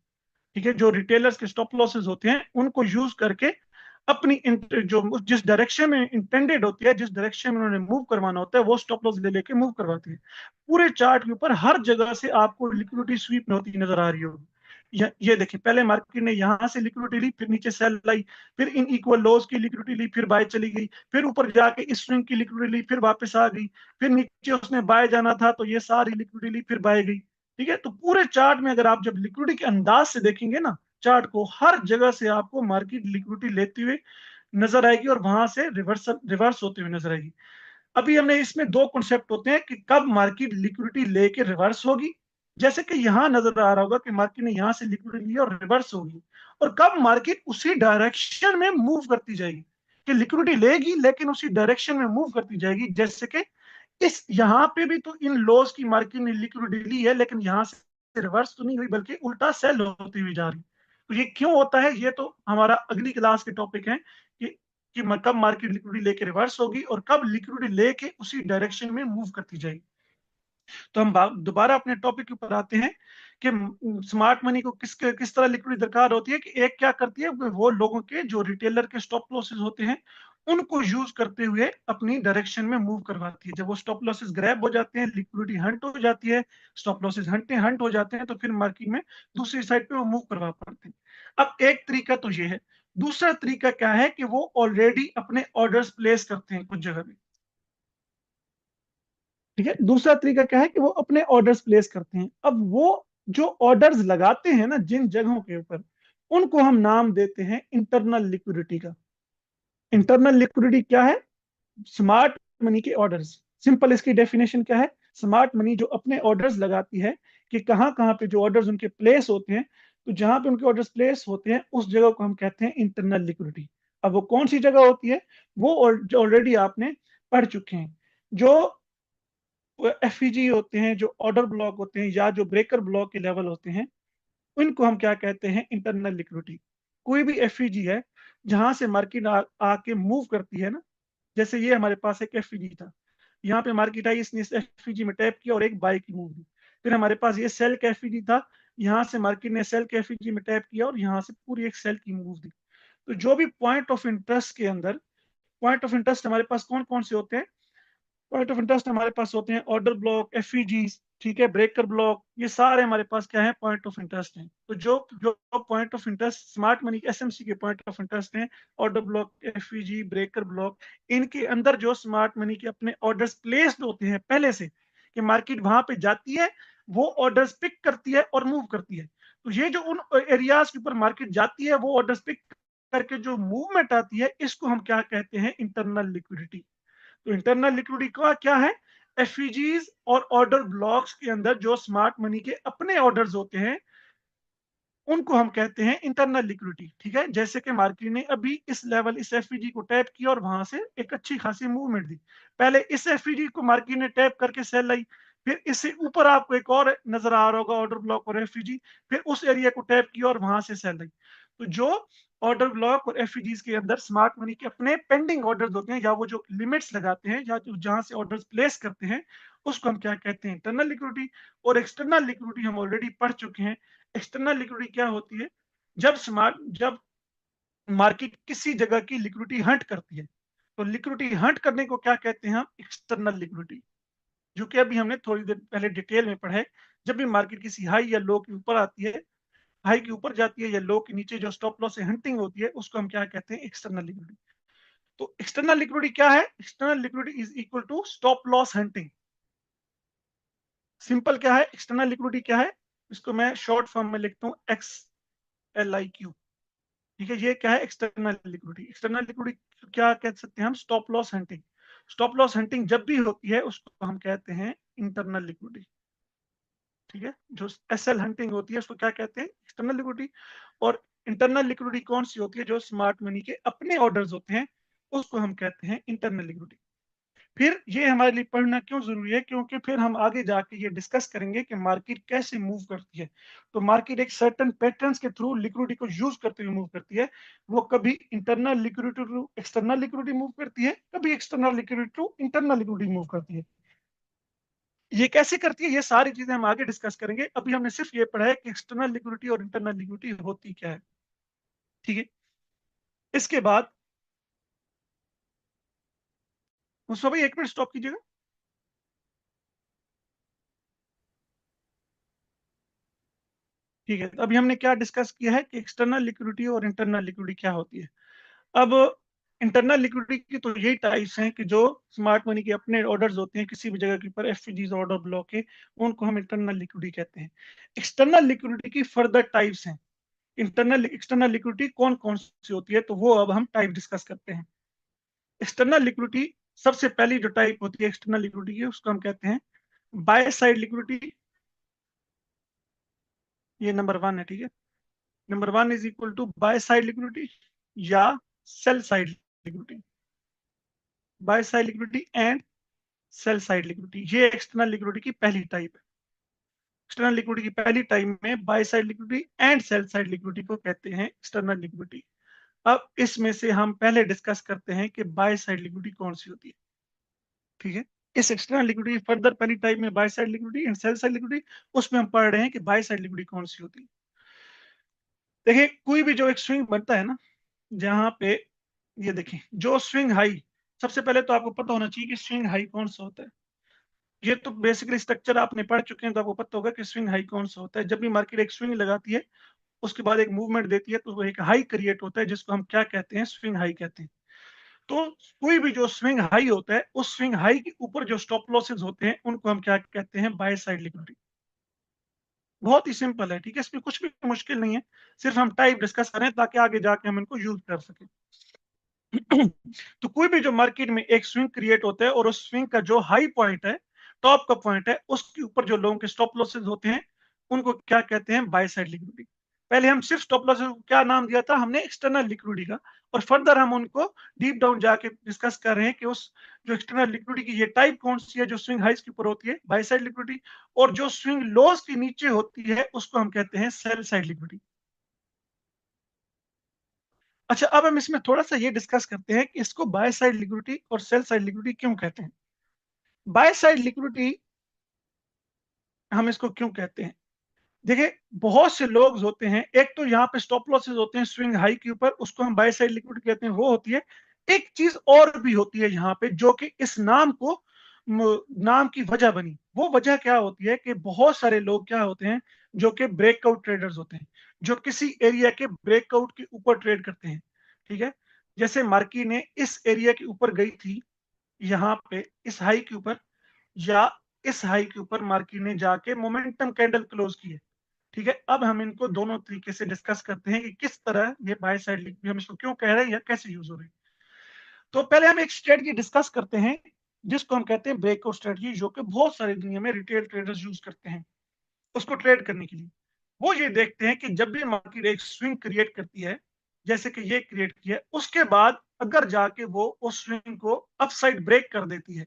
ठीक है। जो रिटेलर्स के स्टॉप लॉसेस होते हैं उनको यूज करके अपनी जो जिस डायरेक्शन में इंटेंडेड होती है, जिस डायरेक्शन में उन्होंने मूव करवाना होता है, वो स्टॉप लॉस ले लेके मूव करवाती है। पूरे चार्ट के ऊपर हर जगह से आपको लिक्विडिटी स्वीप में होती नजर आ रही होगी। ये देखिए, पहले मार्केट ने यहां से लिक्विडिटी ली, फिर नीचे सेल लाई, फिर इन इक्वल लोज की लिक्विडिटी ली, फिर बाय चली गई, फिर ऊपर जाके इस स्विंग की लिक्विडिटी ली, फिर वापस आ गई, फिर नीचे उसने बाय जाना था तो ये सारी लिक्विडिटी ली, फिर बाय गई, ठीक है। तो पूरे चार्ट में अगर आप जब लिक्विडिटी के अंदाज से देखेंगे ना चार्ट को, हर जगह से आपको मार्केट लिक्विडिटी लेते हुए नजर आएगी और वहां से रिवर्स रिवर्स होते हुए नजर आएगी। अभी हमने इसमें दो कॉन्सेप्ट होते हैं कि कब मार्केट लिक्विडिटी लेके रिवर्स होगी, जैसे कि यहां नजर आ रहा होगा कि मार्केट ने यहां से लिक्विडिटी ली और रिवर्स होगी, और कब मार्केट उसी डायरेक्शन में मूव करती जाएगी कि लिक्विडिटी लेगी लेकिन उसी डायरेक्शन में मूव करती जाएगी। जैसे कि इस यहाँ पे भी तो इन लॉस की मार्केट ने लिक्विडिटी ली है, लेकिन यहाँ से रिवर्स तो नहीं हुई बल्कि उल्टा सेल होती हुई जा रही। तो ये क्यों होता है, ये तो हमारा अगली क्लास के टॉपिक है कि कब मार्केट लिक्विडिटी लेके रिवर्स होगी और कब लिक्विडिटी लेके उसी डायरेक्शन में मूव करती जाएगी। तो हम दोबारा अपने टॉपिक के ऊपर आते हैं कि स्मार्ट मनी को किस तरह लिक्विडिटी दरकार होती है। कि एक क्या करती है, वो लोगों के जो रिटेलर के स्टॉप लॉसेस होते हैं उनको यूज करते हुए अपनी डायरेक्शन में मूव करवाती है। जब वो स्टॉप लॉसेस ग्रैब हो जाते हैं, लिक्विडिटी हंट हो जाती है, स्टॉप लॉसेस हंट हो जाते हैं, तो फिर मार्केट में दूसरी साइड पे वो मूव करवा पाते हैं। अब एक तरीका तो ये है। दूसरा तरीका क्या है कि वो ऑलरेडी अपने ऑर्डर्स प्लेस करते हैं कुछ जगह पे, ठीक है। दूसरा तरीका क्या है कि वो अपने ऑर्डर्स प्लेस करते हैं। अब वो जो ऑर्डर्स लगाते हैं ना जिन जगहों के ऊपर, उनको हम नाम देते हैं इंटरनल लिक्विडिटी का। इंटरनल लिक्विडिटी क्या है? स्मार्ट मनी के ऑर्डर्स। सिंपल इसकी डेफिनेशन क्या है? स्मार्ट मनी जो अपने ऑर्डर्स लगाती है कि कहाँ कहाँ पे जो ऑर्डर्स उनके प्लेस होते हैं, तो जहां पे उनके ऑर्डर्स प्लेस होते हैं उस जगह को हम कहते हैं इंटरनल लिक्विडिटी। अब वो कौन सी जगह होती है, वो ऑलरेडी आपने पढ़ चुके हैं। जो एफईजी होते हैं, जो ऑर्डर ब्लॉक होते हैं, या जो ब्रेकर ब्लॉक के लेवल होते हैं, उनको हम क्या कहते हैं? Internal liquidity. कोई भी एफईजी है जहां से मार्केट आके मूव करती है ना, जैसे ये हमारे पास एक एफईजी था, यहाँ पे मार्केट आई, इसने इस एफईजी में टैप किया और एक बाय की मूव दी। फिर हमारे पास ये सेल का एफईजी था, यहाँ से मार्केट ने सेल के एफईजी में टैप किया और यहाँ से पूरी एक सेल की मूव दी। तो जो भी पॉइंट ऑफ इंटरेस्ट के अंदर, पॉइंट ऑफ इंटरेस्ट हमारे पास कौन कौन से होते हैं? पॉइंट ऑफ इंटरेस्ट हमारे पास होते हैं ऑर्डर ब्लॉक, एफईजी, ठीक है, ब्रेकर ब्लॉक, ये सारे हमारे पास क्या है? पॉइंट ऑफ इंटरेस्ट हैं। तो जो जो point of interest smart money SMC के पॉइंट ऑफ इंटरेस्ट हैं, order block, FEG, breaker block, इनके अंदर जो स्मार्ट मनी के अपने ऑर्डर्स प्लेस्ड होते हैं पहले से, कि मार्केट वहां पे जाती है, वो ऑर्डर्स पिक करती है और मूव करती है। तो ये जो उन एरियाज के ऊपर मार्केट जाती है, वो ऑर्डर्स पिक करके जो मूवमेंट आती है, इसको हम क्या कहते हैं? Internal liquidity. तो इंटरनल लिक्विडिटी का क्या है? एफईजीज और ऑर्डर ब्लॉक्स के अंदर जो स्मार्ट मनी के अपने ऑर्डर्स होते हैं, उनको हम कहते हैं इंटरनल लिक्विडिटी, ठीक है। जैसे कि मार्केट ने अभी इस लेवल, इस एफईजी को टैप किया और वहां से एक अच्छी खासी मूवमेंट दी। पहले इस एफईजी को मार्केट ने टैप करके सेल आई, फिर इससे ऊपर आपको एक और नजर आ रहा होगा ऑर्डर ब्लॉक और एफईजी, फिर उस एरिया को टैप किया और वहां से सेल आई। तो जो ऑर्डर ब्लॉक और एफईजीज के अंदर स्मार्ट मनी के अपने पेंडिंग ऑर्डर्स होते हैं, या वो जो लिमिट्स लगाते हैं, या जहां से ऑर्डर्स प्लेस करते हैं, उसको हम क्या कहते हैं? Internal liquidity. और एक्सटर्नल लिक्विडिटी हम ऑलरेडी पढ़ चुके हैं। एक्सटर्नल लिक्विडिटी क्या होती है? जब मार्केट किसी जगह की लिक्विडिटी हंट करती है, तो लिक्विडिटी हंट करने को क्या कहते हैं हम? एक्सटर्नल लिक्विडिटी, जो कि अभी हमने थोड़ी देर पहले डिटेल में पढ़ा है। जब भी मार्केट किसी हाई या लो के ऊपर आती है, हाई के ऊपर जाती है या लो के नीचे जो स्टॉप लॉस से हंटिंग होती है, उसको हम क्या कहते हैं? External liquidity. तो एक्सटर्नल लिक्विडिटी क्या है? External liquidity is equal to stop loss hunting. Simple क्या है एक्सटर्नल लिक्विडिटी? क्या है इसको मैं शॉर्ट फॉर्म में लिखता हूँ, XLIQ। ठीक है, ये क्या है? External liquidity. एक्सटर्नल लिक्विडिटी क्या कह सकते हैं हम? Stop loss hunting. Stop loss hunting जब भी होती है उसको हम कहते हैं इंटरनल लिक्विडिटी। ठीक है, जो SL हंटिंग होती है उसको क्या कहते हैं? External liquidity. और इंटरनल लिक्विडिटी कौन सी होती है? जो स्मार्ट मनी के अपने ऑर्डर्स होते हैं उसको हम कहते हैं इंटरनल लिक्विडिटी। फिर ये हमारे लिए पढ़ना क्यों जरूरी है? क्योंकि फिर हम आगे जाके ये डिस्कस करेंगे कि मार्केट कैसे मूव करती है। तो मार्केट एक सर्टेन पैटर्न्स के थ्रू लिक्विडिटी को यूज करते हुए मूव करती है। वो कभी internal liquidity to external liquidity move करती है, कभी external liquidity to internal liquidity move करती है। ये कैसे करती है, ये सारी चीजें हम आगे डिस्कस करेंगे। अभी हमने सिर्फ ये पढ़ा है कि एक्सटर्नल लिक्विडिटी और इंटरनल लिक्विडिटी होती क्या है। ठीक है, इसके बाद मुस्तफा भाई 1 मिनट स्टॉप कीजिएगा। ठीक है, तो अभी हमने क्या डिस्कस किया है कि एक्सटर्नल लिक्विडिटी और इंटरनल लिक्विडिटी क्या होती है। अब इंटरनल लिक्विडिटी की तो यही टाइप्स हैं कि जो स्मार्ट मनी के अपने ऑर्डर्स होते हैं किसी भी जगह के ऊपर, एफपीजीज ऑर्डर ब्लॉक के, उनको हम इंटरनल लिक्विडिटी कहते हैं। एक्सटर्नल लिक्विडिटी की फर्दर टाइप्स हैं। इंटरनल एक्सटर्नल लिक्विडिटी कौन कौन सी होती है, तो वो अब हम टाइप डिस्कस करते हैं। एक्सटर्नल लिक्विडिटी, सबसे पहली जो टाइप होती है एक्सटर्नल लिक्विडिटी की, उसको हम कहते हैं बाय साइड लिक्विडिटी। ये नंबर 1 है। ठीक है, number 1 is equal to buy side liquidity या sell side liquidity. Buy side liquidity and sell side liquidity, ये एक्सटर्नल लिक्विडिटी की पहली टाइप है। एक्सटर्नल लिक्विडिटी की पहली टाइप में bye side liquidity and sell side liquidity को कहते हैं एक्सटर्नल लिक्विडिटी। अब इसमें से हम पहले डिस्कस करते हैं कि बाय साइड लिक्विडिटी कौन सी होती है। ठीक है, इस एक्सटर्नल लिक्विडिटी फर्दर पहली टाइप में bye side liquidity and sell side liquidity, उसमें हम पढ़ रहे हैं कि बाय साइड लिक्विडिटी कौन सी होती है। देखिए, कोई भी जो एक स्विंग बनता है ना, जहां पे ये देखिए जो स्विंग हाई, सबसे पहले तो आपको पता होना चाहिए कि स्विंग हाई कौन सा होता है। ये तो बेसिकली स्ट्रक्चर आपने पढ़ चुके हैं, तो आपको पता होगा कि स्विंग हाई कौन सा होता है। जब भी मार्केट एक स्विंग लगाती है, उसके बाद एक मूवमेंट देती है, तो वो एक हाई क्रिएट होता है, जिसको हम क्या कहते हैं? स्विंग हाई कहते हैं। तो कोई भी जो स्विंग हाई होता है, उस स्विंग हाई के ऊपर जो स्टॉप लॉसेस होते हैं, उनको हम क्या कहते हैं? Buy side liquidity. बहुत ही सिंपल है। ठीक है, इसमें कुछ भी मुश्किल नहीं है, सिर्फ हम टाइप डिस्कस करें ताकि आगे जाके हम इनको यूज कर सकें। तो कोई भी जो मार्केट में एक स्विंग क्रिएट होता है और उस स्विंग का जो हाई पॉइंट है, टॉप का पॉइंट है, उसके ऊपर जो लोगों के स्टॉप लॉसेस होते हैं, उनको क्या कहते हैं? Buy side liquidity. पहले हम सिर्फ स्टॉप लॉसेस को क्या नाम दिया था हमने? एक्सटर्नल लिक्विडिटी का। और फर्दर हम उनको डीप डाउन जाके डिस्कस कर रहे हैं कि उस जो एक्सटर्नल लिक्विडिटी की ये टाइप कौन सी है, जो स्विंग हाइज के ऊपर होती है, बाय साइड लिक्विडिटी। और जो स्विंग लोज के नीचे होती है, उसको हम कहते हैं सेल साइड लिक्विडिटी। अच्छा, अब हम इसमें थोड़ा सा ये डिस्कस करते हैं कि इसको बाय साइड लिक्विडिटी और सेल साइड लिक्विडिटी क्यों कहते हैं। बाय साइड लिक्विडिटी हम इसको क्यों कहते हैं? देखिए, बहुत से लोग होते हैं, एक तो यहाँ पे स्टॉप लॉसेस होते हैं स्विंग हाई के ऊपर, उसको हम बाय साइड लिक्विडिटी कहते हैं, वो होती है। एक चीज और भी होती है यहाँ पे, जो कि इस नाम को नाम की वजह बनी। वो वजह क्या होती है कि बहुत सारे लोग क्या होते हैं, जो कि ब्रेकआउट ट्रेडर्स होते हैं, जो किसी एरिया के ब्रेकआउट के ऊपर ट्रेड करते हैं। ठीक है, जैसे मार्की ने इस एरिया के ऊपर गई थी, यहाँ पे इस हाई के ऊपर, या इस हाई के ऊपर मार्केट ने जाके मोमेंटम कैंडल क्लोज की है। ठीक है, अब हम इनको दोनों तरीके से डिस्कस करते हैं कि किस तरह ये बाय साइड लिक्विडिटी हम इसको क्यों कह रहे हैं या कैसे यूज हो रही है। तो पहले हम एक स्ट्रेटजी डिस्कस करते हैं, जिसको हम कहते हैं ब्रेकआउट स्ट्रेटजी, जो कि बहुत सारी दुनिया में रिटेल ट्रेडर्स यूज करते हैं उसको ट्रेड करने के लिए। वो ये देखते हैं कि जब भी मार्केट एक स्विंग क्रिएट करती है, जैसे कि ये क्रिएट किया है, उसके बाद अगर जाके वो उस स्विंग को अपसाइड ब्रेक कर देती है,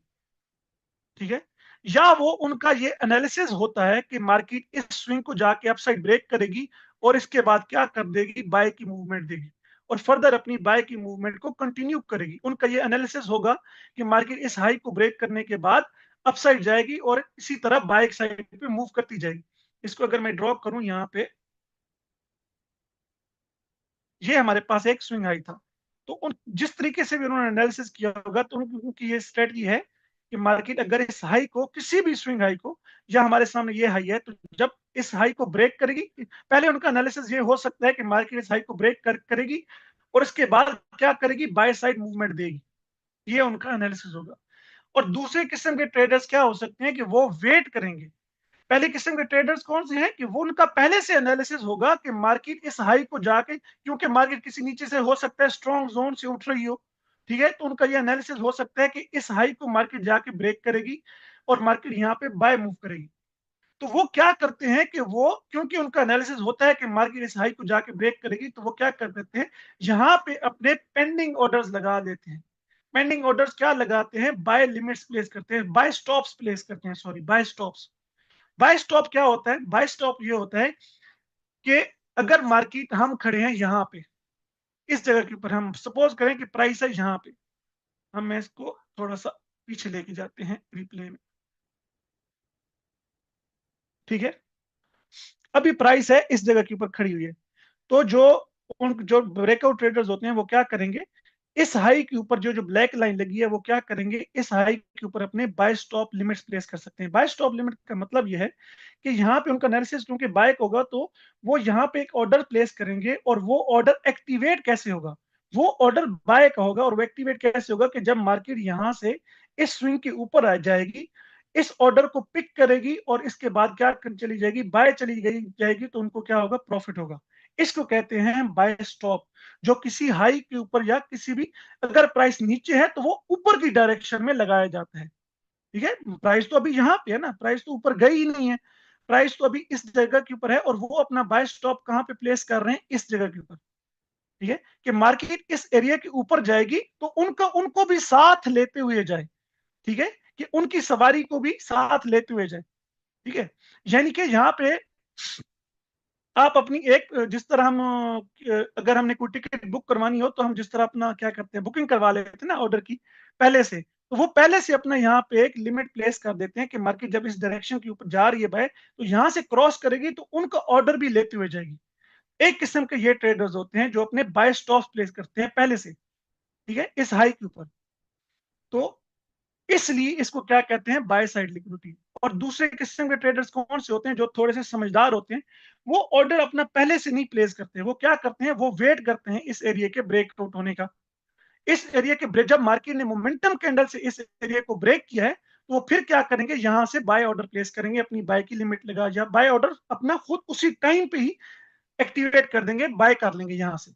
ठीक है, या वो उनका ये एनालिसिस होता है कि मार्केट इस स्विंग को जाके अपसाइड ब्रेक करेगी और इसके बाद क्या कर देगी? बाय की मूवमेंट देगी और फर्दर अपनी बाय की मूवमेंट को कंटिन्यू करेगी। उनका ये एनालिसिस होगा कि मार्केट इस हाई को ब्रेक करने के बाद अपसाइड जाएगी और इसी तरह बाय साइड पे मूव करती जाएगी। इसको अगर मैं ड्रॉ करूं यहाँ पे, ये हमारे पास एक स्विंग हाई था, तो उन जिस तरीके से भी उन्होंने एनालिसिस किया होगा, तो उनकी ये स्ट्रेटजी है कि मार्केट अगर इस हाई को, किसी भी स्विंग हाई को, या हमारे सामने ये हाई है, तो जब इस हाई को ब्रेक करेगी, पहले उनका एनालिसिस ये हो सकता है कि मार्केट इस हाई को ब्रेक करेगी और इसके बाद क्या करेगी, बाय साइड मूवमेंट देगी। ये उनका एनालिसिस होगा। और दूसरे किस्म के ट्रेडर्स क्या हो सकते हैं कि वो वेट करेंगे। पहले किस्म के ट्रेडर्स कौन से हैं कि वो, उनका पहले से एनालिसिस होगा कि मार्केट इस हाई को जाके, क्योंकि मार्केट किसी नीचे से हो सकता है स्ट्रॉन्ग जोन से उठ रही हो, ठीक है, तो उनका ये एनालिसिस हो सकता है कि इस हाई को मार्केट जाके ब्रेक करेगी और मार्केट यहाँ पे बाय मूव करेगी। तो वो क्या करते हैं कि वो, क्योंकि उनका एनालिसिस होता है कि मार्केट इस हाई को जाके ब्रेक करेगी, तो वो क्या कर देते हैं, यहाँ पे अपने पेंडिंग ऑर्डर्स लगा देते हैं। पेंडिंग ऑर्डर्स क्या लगाते हैं, बाय लिमिट्स प्लेस करते हैं, बाय स्टॉप्स प्लेस करते हैं, sorry, buy stops. Buy stop क्या होता है, बाय स्टॉप ये होता है कि अगर मार्केट, हम खड़े हैं यहाँ पे, इस जगह के ऊपर, हम सपोज करें कि प्राइस है यहाँ पे, हम इसको थोड़ा सा पीछे लेके जाते हैं रिप्ले में, ठीक है, अभी प्राइस है इस जगह के ऊपर खड़ी हुई है। तो जो ब्रेकआउट ट्रेडर्स होते हैं वो क्या करेंगे, इस हाई के ऊपर जो जो ब्लैक लाइन लगी है, वो क्या करेंगे, इस हाई के ऊपर अपने बाय स्टॉप लिमिट्स प्लेस कर सकते हैं। बाय स्टॉप लिमिट का मतलब ये है कि यहाँ पे उनका एनालिसिस, क्योंकि बाय होगा, तो वो यहाँ पे एक ऑर्डर प्लेस करेंगे, और वो ऑर्डर एक्टिवेट कैसे होगा, वो ऑर्डर बाय का होगा, और वो एक्टिवेट कैसे होगा कि जब मार्केट यहाँ से इस स्विंग के ऊपर आ जाएगी, इस ऑर्डर को पिक करेगी और इसके बाद क्या चली जाएगी, बाय चली गई जाएगी, तो उनको क्या होगा, प्रॉफिट होगा। इसको कहते हैं बाय स्टॉप, जो किसी हाई के ऊपर या किसी भी, अगर प्राइस नीचे है तो वो ऊपर की डायरेक्शन में लगाया जाता है, ठीक है। प्राइस तो अभी यहाँ पे है ना, प्राइस तो ऊपर गई ही नहीं है, प्राइस तो अभी इस जगह के ऊपर है, और वो अपना बाय स्टॉप कहाँ पे प्लेस कर रहे हैं, इस जगह के ऊपर, ठीक है, कि मार्केट इस एरिया के ऊपर जाएगी तो उनको भी साथ लेते हुए जाए, ठीक है, कि उनकी सवारी को भी साथ लेते हुए जाए, ठीक है। यानी कि यहाँ पे आप अपनी एक, जिस तरह हम, अगर हमने कोई टिकट बुक करवानी हो, तो हम जिस तरह अपना क्या करते हैं, बुकिंग करवा लेते हैं ना ऑर्डर की पहले से, तो वो पहले से अपना यहाँ पे एक लिमिट प्लेस कर देते हैं कि मार्केट जब इस डायरेक्शन के ऊपर जा रही है बाय, तो यहाँ से क्रॉस करेगी तो उनका ऑर्डर भी लेते हुए जाएगी। एक किस्म के ये ट्रेडर्स होते हैं जो अपने बाय स्टॉप प्लेस करते हैं पहले से, ठीक है, इस हाई के ऊपर। तो इसलिए इसको क्या कहते हैं, बाय साइड लिक्विडिटी। और दूसरे किस्म के ट्रेडर्स कौन से होते हैं, जो थोड़े से समझदार होते हैं, वो ऑर्डर अपना पहले से नहीं प्लेस करते, वो क्या करते हैं, वो वेट करते हैं इस एरिया के ब्रेकआउट होने का। इस एरिया के ब्रेक, जब मार्केट ने मोमेंटम कैंडल से इस एरिया को ब्रेक किया है, तो वो फिर क्या करेंगे, यहां से बाय ऑर्डर प्लेस करेंगे, अपनी बाय की लिमिट लगा, या बाय ऑर्डर अपना खुद उसी टाइम पे ही एक्टिवेट कर देंगे, बाय कर लेंगे यहां से।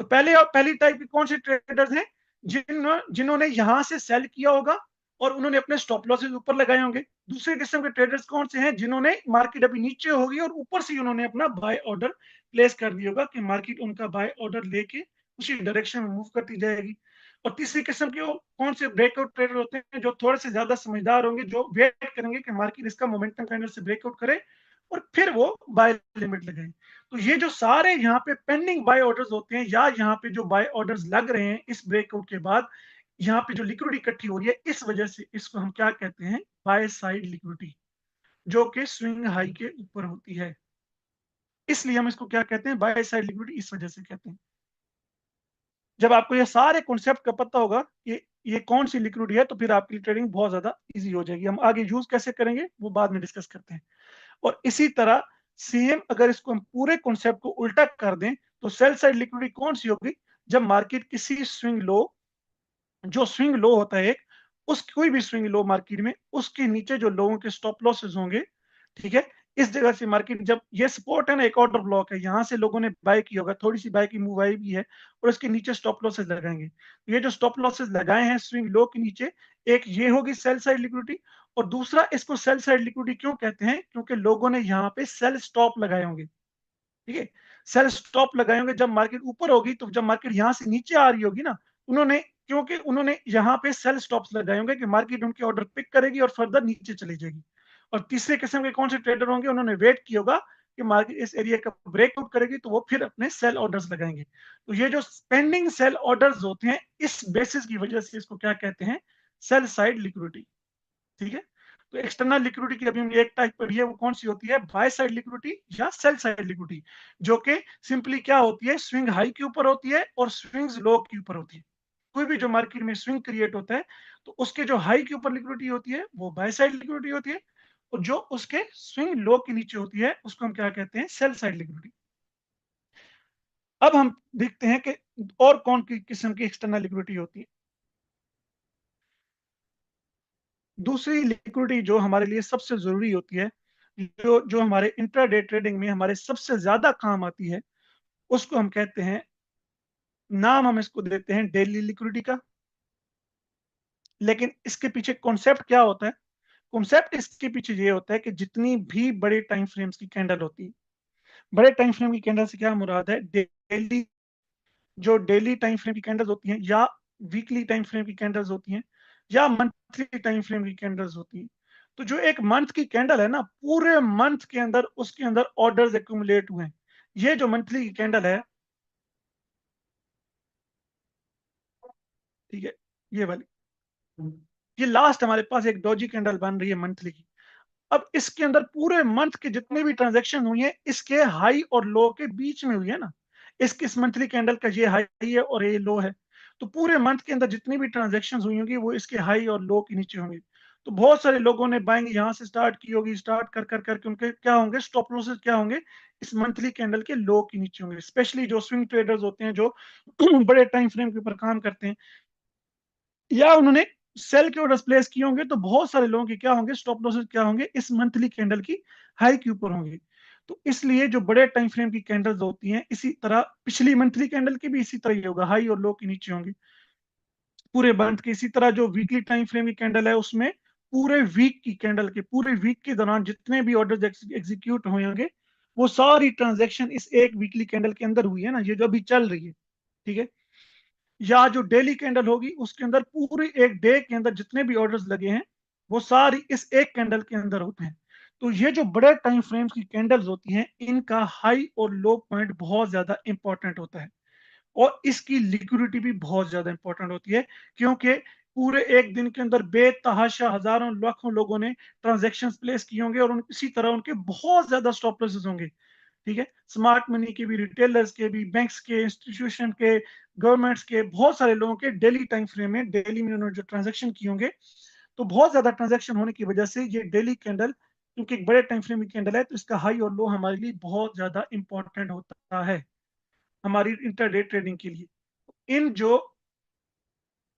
तो पहली टाइप के कौन से ट्रेडर्स हैं, जिन्होंने यहां से सेल किया होगा और उन्होंने अपने स्टॉप लॉसेस ऊपर लगाए होंगे। दूसरे किस्म के ट्रेडर्स कौन से हैं, जिन्होंने, मार्केट अभी नीचे होगी और ऊपर से उन्होंने अपना बाय ऑर्डर प्लेस कर दिया होगा कि मार्केट उनका बाय ऑर्डर लेके उसी डायरेक्शन में मूव करती जाएगी। और तीसरी किस्म के कौन से ब्रेकआउट ट्रेडर होते हैं, जो थोड़े से ज्यादा समझदार होंगे, जो वेट करेंगे कि मार्केट इसका मोमेंटम कैंडल से ब्रेकआउट करे और फिर वो बाय लिमिट लगाए। तो ये जो सारे यहाँ पे पेंडिंग बाय ऑर्डर्स होते हैं, या यहाँ पे जो बाय ऑर्डर्स लग रहे हैं इस ब्रेकआउट के बाद, यहाँ पे जो लिक्विडिटी इकट्ठी हो रही है, इस वजह से इसको हम क्या कहते हैं, बाय साइड लिक्विडिटी, जो कि स्विंग हाई के ऊपर होती है। इसलिए हम इसको क्या कहते हैं, बाय साइड लिक्विडिटी, इस वजह से कहते हैं। जब आपको ये सारे कॉन्सेप्ट का पता होगा कि ये कौन सी लिक्विडिटी है, तो फिर आपकी ट्रेडिंग बहुत ज्यादा इजी हो जाएगी। हम आगे यूज कैसे करेंगे वो बाद में डिस्कस करते हैं। और इसी तरह सेम, अगर इसको हम पूरे कॉन्सेप्ट को उल्टा कर दें, तो सेल साइड लिक्विडिटी कौन सी होगी, जब मार्केट किसी स्विंग लो, जो स्विंग लो होता है एक, उस कोई भी स्विंग लो मार्केट में, उसके नीचे जो लोगों के स्टॉप लॉसेस होंगे, ठीक है, इस जगह से मार्केट, जब ये सपोर्ट है ना, एक ऑर्डर ब्लॉक है, यहां से लोगों ने बाय किया होगा, थोड़ी सी बाय की मूव आई भी है, और इसके नीचे स्टॉप लॉसेस लगाएंगे। ये जो स्टॉप लॉसेस लगाए हैं स्विंग लो के नीचे, एक ये होगी सेल साइड लिक्विडिटी। और दूसरा, इसको सेल साइड लिक्विडिटी क्यों कहते हैं, क्योंकि लोगों ने यहाँ पे सेल स्टॉप लगाए होंगे, ठीक है, सेल स्टॉप लगाए होंगे। जब मार्केट ऊपर होगी, तो जब मार्केट यहाँ से नीचे आ रही होगी ना, उन्होंने, क्योंकि उन्होंने यहाँ पे सेल स्टॉप्स लगाए होंगे कि मार्केट उनके ऑर्डर पिक करेगी और फर्दर नीचे चली जाएगी। और तीसरे किस्म के कौन से ट्रेडर होंगे, उन्होंने वेट किया होगा कि मार्केट इस एरिया का ब्रेकआउट करेगी, तो वो फिर अपने सेल ऑर्डर्स लगाएंगे। तो ये जो पेंडिंग सेल ऑर्डर्स होते हैं, इस बेसिस की वजह से इसको क्या कहते हैं, सेल साइड लिक्विडिटी, ठीक है। तो एक्सटर्नल लिक्विडिटी की अभी हमने एक टाइप पढ़ी है, वो कौन सी होती है, बाय साइड लिक्विडिटी या सेल साइड लिक्विडिटी, जो कि सिंपली क्या होती है, स्विंग हाई के ऊपर होती है और स्विंग्स लो के ऊपर होती है। कोई भी जो मार्केट में स्विंग क्रिएट होता है तो उसके जो हाई के ऊपर लिक्विडिटी होती है वो बाय साइड लिक्विडिटी होती है, और जो उसके स्विंग लो के नीचे होती है उसको हम क्या कहते हैं, सेल साइड लिक्विडिटी। अब हम देखते हैं कि और कौन की किस्म की एक्सटर्नल लिक्विडिटी होती है। दूसरी लिक्विडिटी जो हमारे लिए सबसे जरूरी होती है, जो जो हमारे इंट्राडे ट्रेडिंग में हमारे सबसे ज्यादा काम आती है, उसको हम कहते हैं, नाम हम इसको देते हैं डेली लिक्विडिटी का। लेकिन इसके पीछे कॉन्सेप्ट क्या होता है, कॉन्सेप्ट इसके पीछे ये होता है कि जितनी भी बड़े टाइम फ्रेम्स की कैंडल होती है, बड़े टाइम फ्रेम की कैंडल से क्या मुराद है, डेली, जो डेली टाइम फ्रेम की कैंडल्स होती हैं, या वीकली टाइम फ्रेम की कैंडल्स होती हैं, या मंथली टाइम फ्रेम की कैंडल्स होती हैं। तो जो एक मंथ की कैंडल है ना, पूरे मंथ के अंदर उसके अंदर ऑर्डर्स एक्यूमुलेट हुए हैं। ये जो मंथली की कैंडल है, ठीक है, ये वाली, ये लास्ट हमारे पास एक डॉजी कैंडल बन रही है मंथली की। अब इसके अंदर पूरे मंथ के जितने भी ट्रांजैक्शन हुई है, इसके हाई और लो के बीच में हुई है ना, इसके इस मंथली कैंडल का ये हाई है और ये लो है। तो पूरे मंथ के अंदर जितनी भी ट्रांजैक्शन हुई होंगी वो इसके हाई और लो के नीचे होंगे। तो बहुत सारे लोगों ने बाइंग यहाँ से स्टार्ट की होगी, स्टार्ट कर कर करके उनके क्या होंगे, स्टॉप लॉसेस क्या होंगे, इस मंथली कैंडल के लो के नीचे होंगे। स्पेशली जो स्विंग ट्रेडर्स होते हैं, जो बड़े टाइम फ्रेम के ऊपर काम करते हैं, या उन्होंने सेल के ऑर्डर्स प्लेस किए होंगे, तो बहुत सारे लोगों के क्या होंगे, स्टॉप लॉसेस क्या होंगे, इस मंथली कैंडल की हाई के ऊपर होंगे। तो इसलिए जो बड़े टाइम फ्रेम की कैंडल्स होती हैं, इसी तरह पिछली मंथली कैंडल की भी इसी तरह ही होगा, हाई और लो के नीचे होंगे पूरे मंथ के। इसी तरह जो वीकली टाइम फ्रेम की कैंडल है, उसमें पूरे वीक की कैंडल के, पूरे वीक के दौरान जितने भी ऑर्डर्स एग्जीक्यूट हुए होंगे, वो सारी ट्रांजेक्शन इस एक वीकली कैंडल के अंदर हुई है ना, ये जो अभी चल रही है, ठीक है। या जो डेली कैंडल होगी उसके अंदर पूरी एक डे के अंदर जितने भी ऑर्डर्स लगे हैं, वो सारी इस एक कैंडल के अंदर होते हैं। तो ये जो बड़े टाइम फ्रेम्स की कैंडल्स होती हैं, इनका हाई और लो पॉइंट बहुत ज्यादा इंपॉर्टेंट होता है, और इसकी लिक्विडिटी भी बहुत ज्यादा इंपॉर्टेंट होती है, क्योंकि पूरे एक दिन के अंदर बेतहाशा हजारों लाखों लोगों ने ट्रांजेक्शन प्लेस किए होंगे, और इसी तरह उनके बहुत ज्यादा स्टॉप लॉसेस होंगे, ठीक है। स्मार्ट मनी के भी, रिटेलर्स के भी, बैंक्स के, इंस्टीट्यूशन के, गवर्नमेंट्स के, बहुत सारे लोगों के डेली टाइम फ्रेम में, डेली में उन्होंने जो ट्रांजेक्शन किए होंगे, तो बहुत ज्यादा ट्रांजेक्शन होने की वजह से ये डेली कैंडल, क्योंकि एक बड़े टाइम फ्रेम की कैंडल है, तो इसका हाई और लो हमारे लिए बहुत ज्यादा इंपॉर्टेंट होता है, हमारी इंटरडे ट्रेडिंग के लिए। इन जो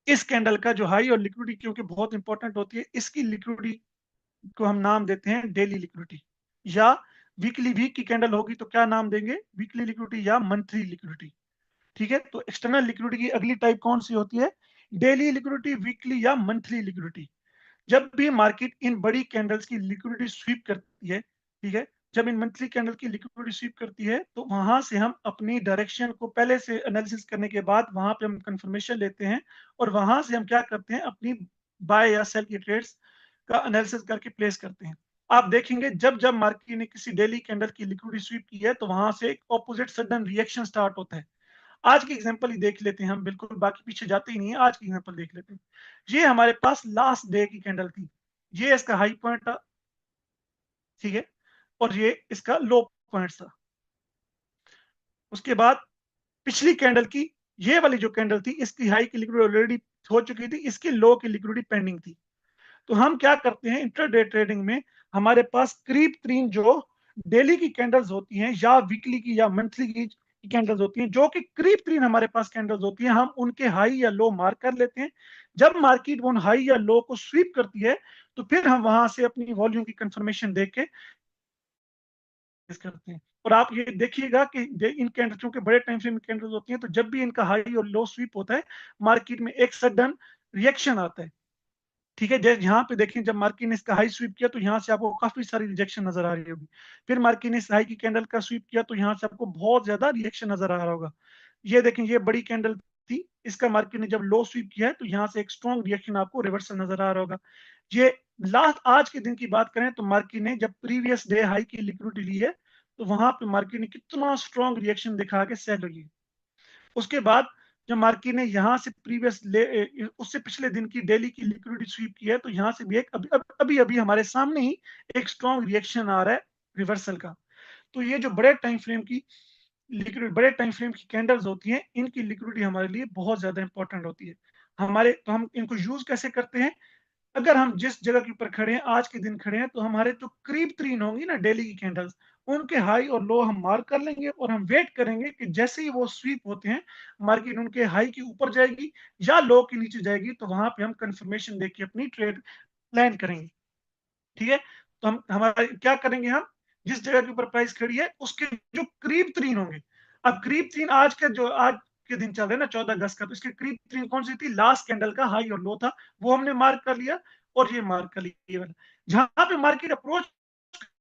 इस कैंडल का जो हाई और लिक्विडिटी क्योंकि बहुत इंपॉर्टेंट होती है, इसकी लिक्विडिटी को हम नाम देते हैं डेली लिक्विडिटी, या वीकली, वीक की कैंडल होगी तो क्या नाम देंगे, वीकली लिक्विडिटी या मंथली लिक्विडिटी, ठीक है। तो एक्सटर्नल लिक्विडिटी की अगली टाइप कौन सी होती है, डेली लिक्विडिटी, वीकली या मंथली लिक्विडिटी। जब भी मार्केट इन बड़ी कैंडल्स की लिक्विडिटी स्वीप करती है, ठीक है, जब इन मंथली कैंडल की लिक्विडिटी स्वीप करती है, तो वहां से हम अपनी डायरेक्शन को पहले से एनालिसिस करने के बाद वहां पे हम कंफर्मेशन लेते हैं, और वहां से हम क्या करते हैं, अपनी बाय या सेल की ट्रेड्स का एनालिसिस करके प्लेस करते हैं। आप देखेंगे जब जब मार्केट ने किसी डेली कैंडल की लिक्विडिटी स्वीप की है, तो वहां से एक ऑपोजिट सडन रिएक्शन स्टार्ट होता है। आज की एग्जांपल ही देख लेते हैं हम, बिल्कुल बाकी पीछे जाते ही नहीं है, आज की एग्जांपल देख लेते हैं। ये हमारे पास लास्ट डे की कैंडल थी, ये इसका हाई पॉइंट था, ठीक है, और ये इसका लो पॉइंट था। उसके बाद पिछली कैंडल की ये वाली जो कैंडल थी, इसकी हाई की लिक्विडिटी ऑलरेडी हो चुकी थी, इसकी लो की लिक्विडिटी पेंडिंग थी। तो हम क्या करते हैं इंट्राडे ट्रेडिंग में, हमारे पास करीब तीन जो डेली की कैंडल्स होती हैं, या वीकली की या मंथली की कैंडल्स होती हैं, जो कि करीब तीन हमारे पास कैंडल्स होती हैं, हम उनके हाई या लो मार्क कर लेते हैं। जब मार्केट उन हाई या लो को स्वीप करती है, तो फिर हम वहां से अपनी वॉल्यूम की कंफर्मेशन देख के करते हैं। और आप ये देखिएगा कि इन कैंडल, चूंकि बड़े टाइम फ्रेम कैंडल्स होती हैं, तो जब भी इनका हाई और लो स्वीप होता है, मार्केट में एक सडन रिएक्शन आता है, ठीक है। जैसे यहाँ पे देखें, जब मार्केट ने इसका हाई स्वीप किया, तो यहाँ से आपको काफी सारी रिजेक्शन नजर आ रही होगी। फिर मार्केट ने इस हाई की कैंडल का स्वीप किया, तो यहाँ से आपको बहुत ज्यादा रिएक्शन नजर आ रहा होगा। ये देखें, ये बड़ी कैंडल थी, इसका मार्केट ने जब लो स्वीप किया है, तो यहाँ से एक स्ट्रॉन्ग रिएक्शन आपको रिवर्सल नजर आ रहा होगा। ये लास्ट आज के दिन की बात करें, तो मार्केट ने जब प्रीवियस डे हाई की लिक्विडिटी ली है, तो वहां पे मार्केट ने कितना स्ट्रॉन्ग रिएक्शन दिखा के सेल हुई है। उसके बाद जब मार्केट ने यहाँ से प्रीवियस उससे पिछले दिन की डेली की लिक्विडिटी स्वीप की है, तो यहाँ से भी एक अभी अभी हमारे सामने ही एक स्ट्रॉन्ग रिएक्शन आ रहा है रिवर्सल का। तो ये जो बड़े टाइम फ्रेम की कैंडल्स होती हैं, इनकी लिक्विडिटी हमारे लिए बहुत ज्यादा इंपॉर्टेंट होती है। तो हम इनको यूज कैसे करते हैं? अगर हम जिस जगह के ऊपर खड़े हैं, आज के दिन खड़े हैं, तो हमारे जो करीब तरीन होंगी ना डेली की कैंडल्स, उनके हाई और लो हम मार्क कर लेंगे और हम वेट करेंगे कि जैसे ही वो स्वीप होते हैं, मार्केट उनके हाई के ऊपर जाएगी या लो के नीचे जाएगी, तो वहां पे हम कंफर्मेशन देके अपनी ट्रेड प्लान करेंगे। ठीक है, तो हम हमारा क्या करेंगे, हम जिस जगह के ऊपर प्राइस खड़ी है उसके जो करीब तरीन होंगे। अब करीब तरीन आज के दिन चल रहे हैं ना 14 अगस्त का, तो इसके करीब तरीन कौन सी थी? लास्ट कैंडल का हाई और लो था, वो हमने मार्क कर लिया। और ये मार्क कर लिया वाला, जहां पे मार्केट अप्रोच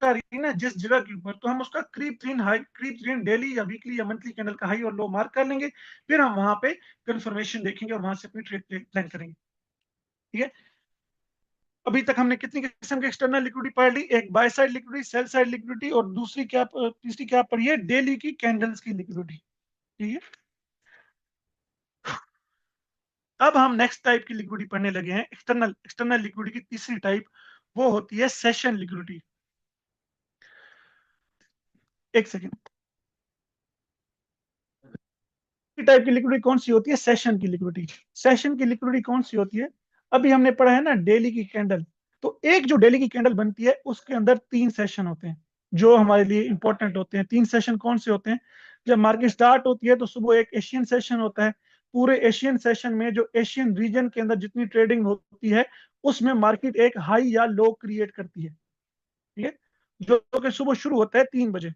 कर रही है ना जिस जगह के ऊपर, तो हम उसका करीब तरीन डेली या वीकली या मंथली कैंडल का हाई और लो मार्क कर लेंगे। फिर हम वहां पे कंफर्मेशन देखेंगे और वहां से अपनी ट्रेड प्लान करेंगे। ठीक है, अभी तक हमने कितनी किस्म की एक्सटर्नल लिक्विडिटी पढ़ ली? एक bye side liquidity, cell side liquidity, और तीसरी क्या पढ़ी है? डेली की कैंडल्स की लिक्विडिटी। ठीक है, अब हम नेक्स्ट टाइप की लिक्विडिटी पढ़ने लगे हैं, एक्सटर्नल लिक्विडिटी की तीसरी टाइप, वो होती है सेशन लिक्विडिटी। एक सेकेंड, टाइप की लिक्विडिटी कौन सी होती है? सेशन की लिक्विडिटी। सेशन की लिक्विडिटी कौन सी होती है? अभी हमने पढ़ा है ना डेली की कैंडल, तो एक जो डेली की कैंडल बनती है उसके अंदर 3 सेशन होते हैं जो हमारे लिए इंपॉर्टेंट होते हैं। 3 सेशन कौन से होते हैं? जब मार्केट स्टार्ट होती है तो सुबह एक एशियन सेशन होता है। पूरे एशियन सेशन में जो एशियन रीजन के अंदर जितनी ट्रेडिंग होती है, उसमें मार्केट एक हाई या लो क्रिएट करती है। ठीक है, जो कि सुबह शुरू होता है 3 बजे।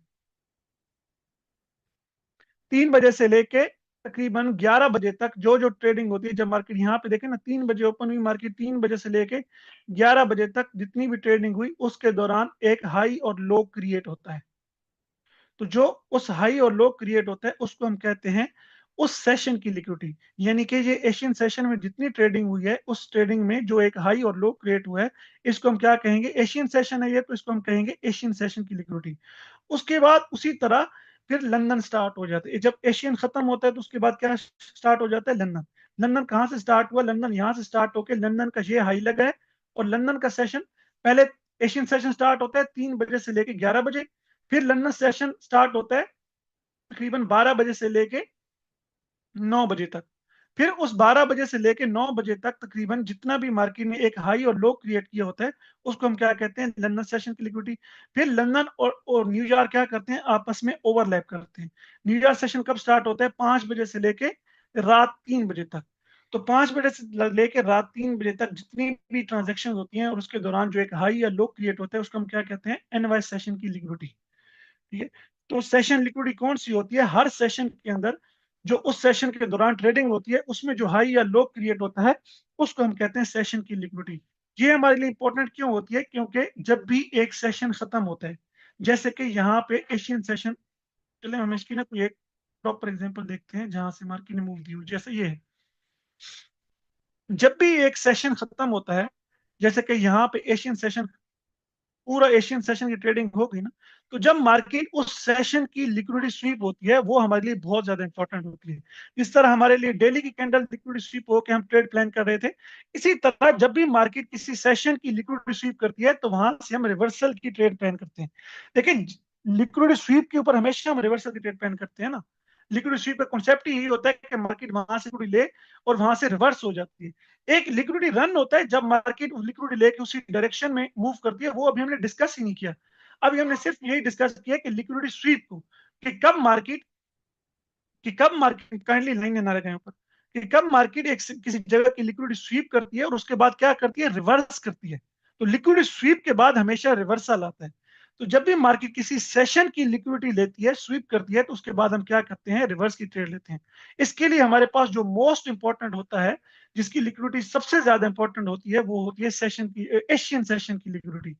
3 बजे से लेके तकरीबन 11 बजे तक जो जो ट्रेडिंग होती है, जब मार्केट यहाँ पे देखें ना 3 बजे ओपन हुई मार्केट, 3 बजे से लेके 11 बजे तक जितनी भी ट्रेडिंग हुई उसके दौरान एक हाई और लो क्रिएट होता है। तो जो उस हाई और लो क्रिएट होता है उसको हम कहते हैं उस सेशन की लिक्विडिटी। यानी कि ये एशियन सेशन में जितनी ट्रेडिंग हुई है, उस ट्रेडिंग में जो एक हाई और लो क्रिएट हुआ है, इसको हम क्या कहेंगे? एशियन सेशन है ये, तो इसको हम कहेंगे एशियन सेशन की लिक्विडिटी। उसके बाद उसी तरह फिर लंदन स्टार्ट हो जाता है। जब एशियन खत्म होता है तो उसके बाद क्या स्टार्ट हो जाता है? लंदन। लंदन कहाँ से स्टार्ट हुआ? लंदन यहाँ से स्टार्ट होकर लंदन का ये हाई लगा है। और लंदन का सेशन पहले, एशियन सेशन स्टार्ट होता है 3 बजे से लेकर 11 बजे। फिर लंदन सेशन स्टार्ट होता है तकरीबन 12 बजे से लेके 9 बजे तक। फिर उस 12 बजे से लेके 9 बजे तक तकरीबन जितना भी मार्केट ने एक हाई और लो क्रिएट किया होता है, उसको हम क्या कहते हैं? लंदन सेशन की लिक्विडिटी। फिर लंदन और न्यूयॉर्क क्या करते हैं? आपस में ओवरलैप करते हैं। न्यूयॉर्क सेशन कब स्टार्ट होता है? 5 बजे से लेके रात 3 बजे तक। तो 5 बजे से लेके रात 3 बजे तक जितनी भी ट्रांजेक्शन होती हैं और उसके दौरान जो एक हाई या लो क्रिएट होता है, उसको हम क्या कहते हैं? एनवाई सेशन की लिक्विडिटी। ठीक है, तो सेशन लिक्विडिटी कौन सी होती है? हर सेशन के अंदर जो उस सेशन के दौरान ट्रेडिंग होती है, उसमें जो हाई या लो क्रिएट होता है, उसको हम कहते हैं सेशन की लिक्विडिटी। ये हमारे लिए इंपॉर्टेंट क्यों होती है? क्योंकि जब भी एक सेशन खत्म होता है, जैसे कि यहाँ पे एशियन सेशन, चले हम इसकी ना कोई एक प्रॉपर एग्जांपल देखते हैं जहां से मार्केट ने मूव दी हो, जैसे ये है। जब भी एक सेशन खत्म होता है, जैसे कि यहाँ पे एशियन सेशन, पूरा एशियन सेशन की ट्रेडिंग हो गई ना, तो जब मार्केट उस सेशन की लिक्विडिटी स्वीप होती है, वो हमारे लिए बहुत ज्यादा इंपॉर्टेंट होती है। इस तरह हमारे लिए डेली की कैंडल लिक्विडिटी स्वीप हो के हम ट्रेड प्लान कर रहे थे, इसी तरह जब भी मार्केट किसी सेशन की लिक्विडिटी स्वीप करती है, तो वहां से हम रिवर्सल की ट्रेड प्लान करते हैं। लेकिन लिक्विडिटी स्वीप के ऊपर हमेशा हम रिवर्सल की ट्रेड प्लान करते हैं ना। लिक्विडिटी स्वीप का कॉन्सेप्ट ही यही होता है कि मार्केट वहां से लिक्विडिटी ले और वहां से रिवर्स हो जाती है। एक लिक्विडिटी रन होता है जब मार्केट उस लिक्विडिटी लेके उसी डायरेक्शन में मूव करती है, वो अभी हमने डिस्कस ही नहीं किया। अभी हमने सिर्फ यही डिस्कस किया कि लिक्विडिटी स्वीप को, कि कब मार्केट काइंडली लाइन ना रहे ऊपर, कि कब मार्केट एक किसी जगह की लिक्विडिटी स्वीप करती है और उसके बाद क्या करती है? रिवर्स करती है। तो लिक्विडिटी स्वीप के बाद हमेशा रिवर्सल आता है। तो जब भी मार्केट किसी सेशन की लिक्विडिटी लेती है, स्वीप करती है, तो उसके बाद हम क्या करते हैं? रिवर्स की ट्रेड लेते हैं। इसके लिए हमारे पास जो मोस्ट इंपॉर्टेंट होता है, जिसकी लिक्विडिटी सबसे ज्यादा इंपॉर्टेंट होती है, वो होती है सेशन की, एशियन सेशन की लिक्विडिटी।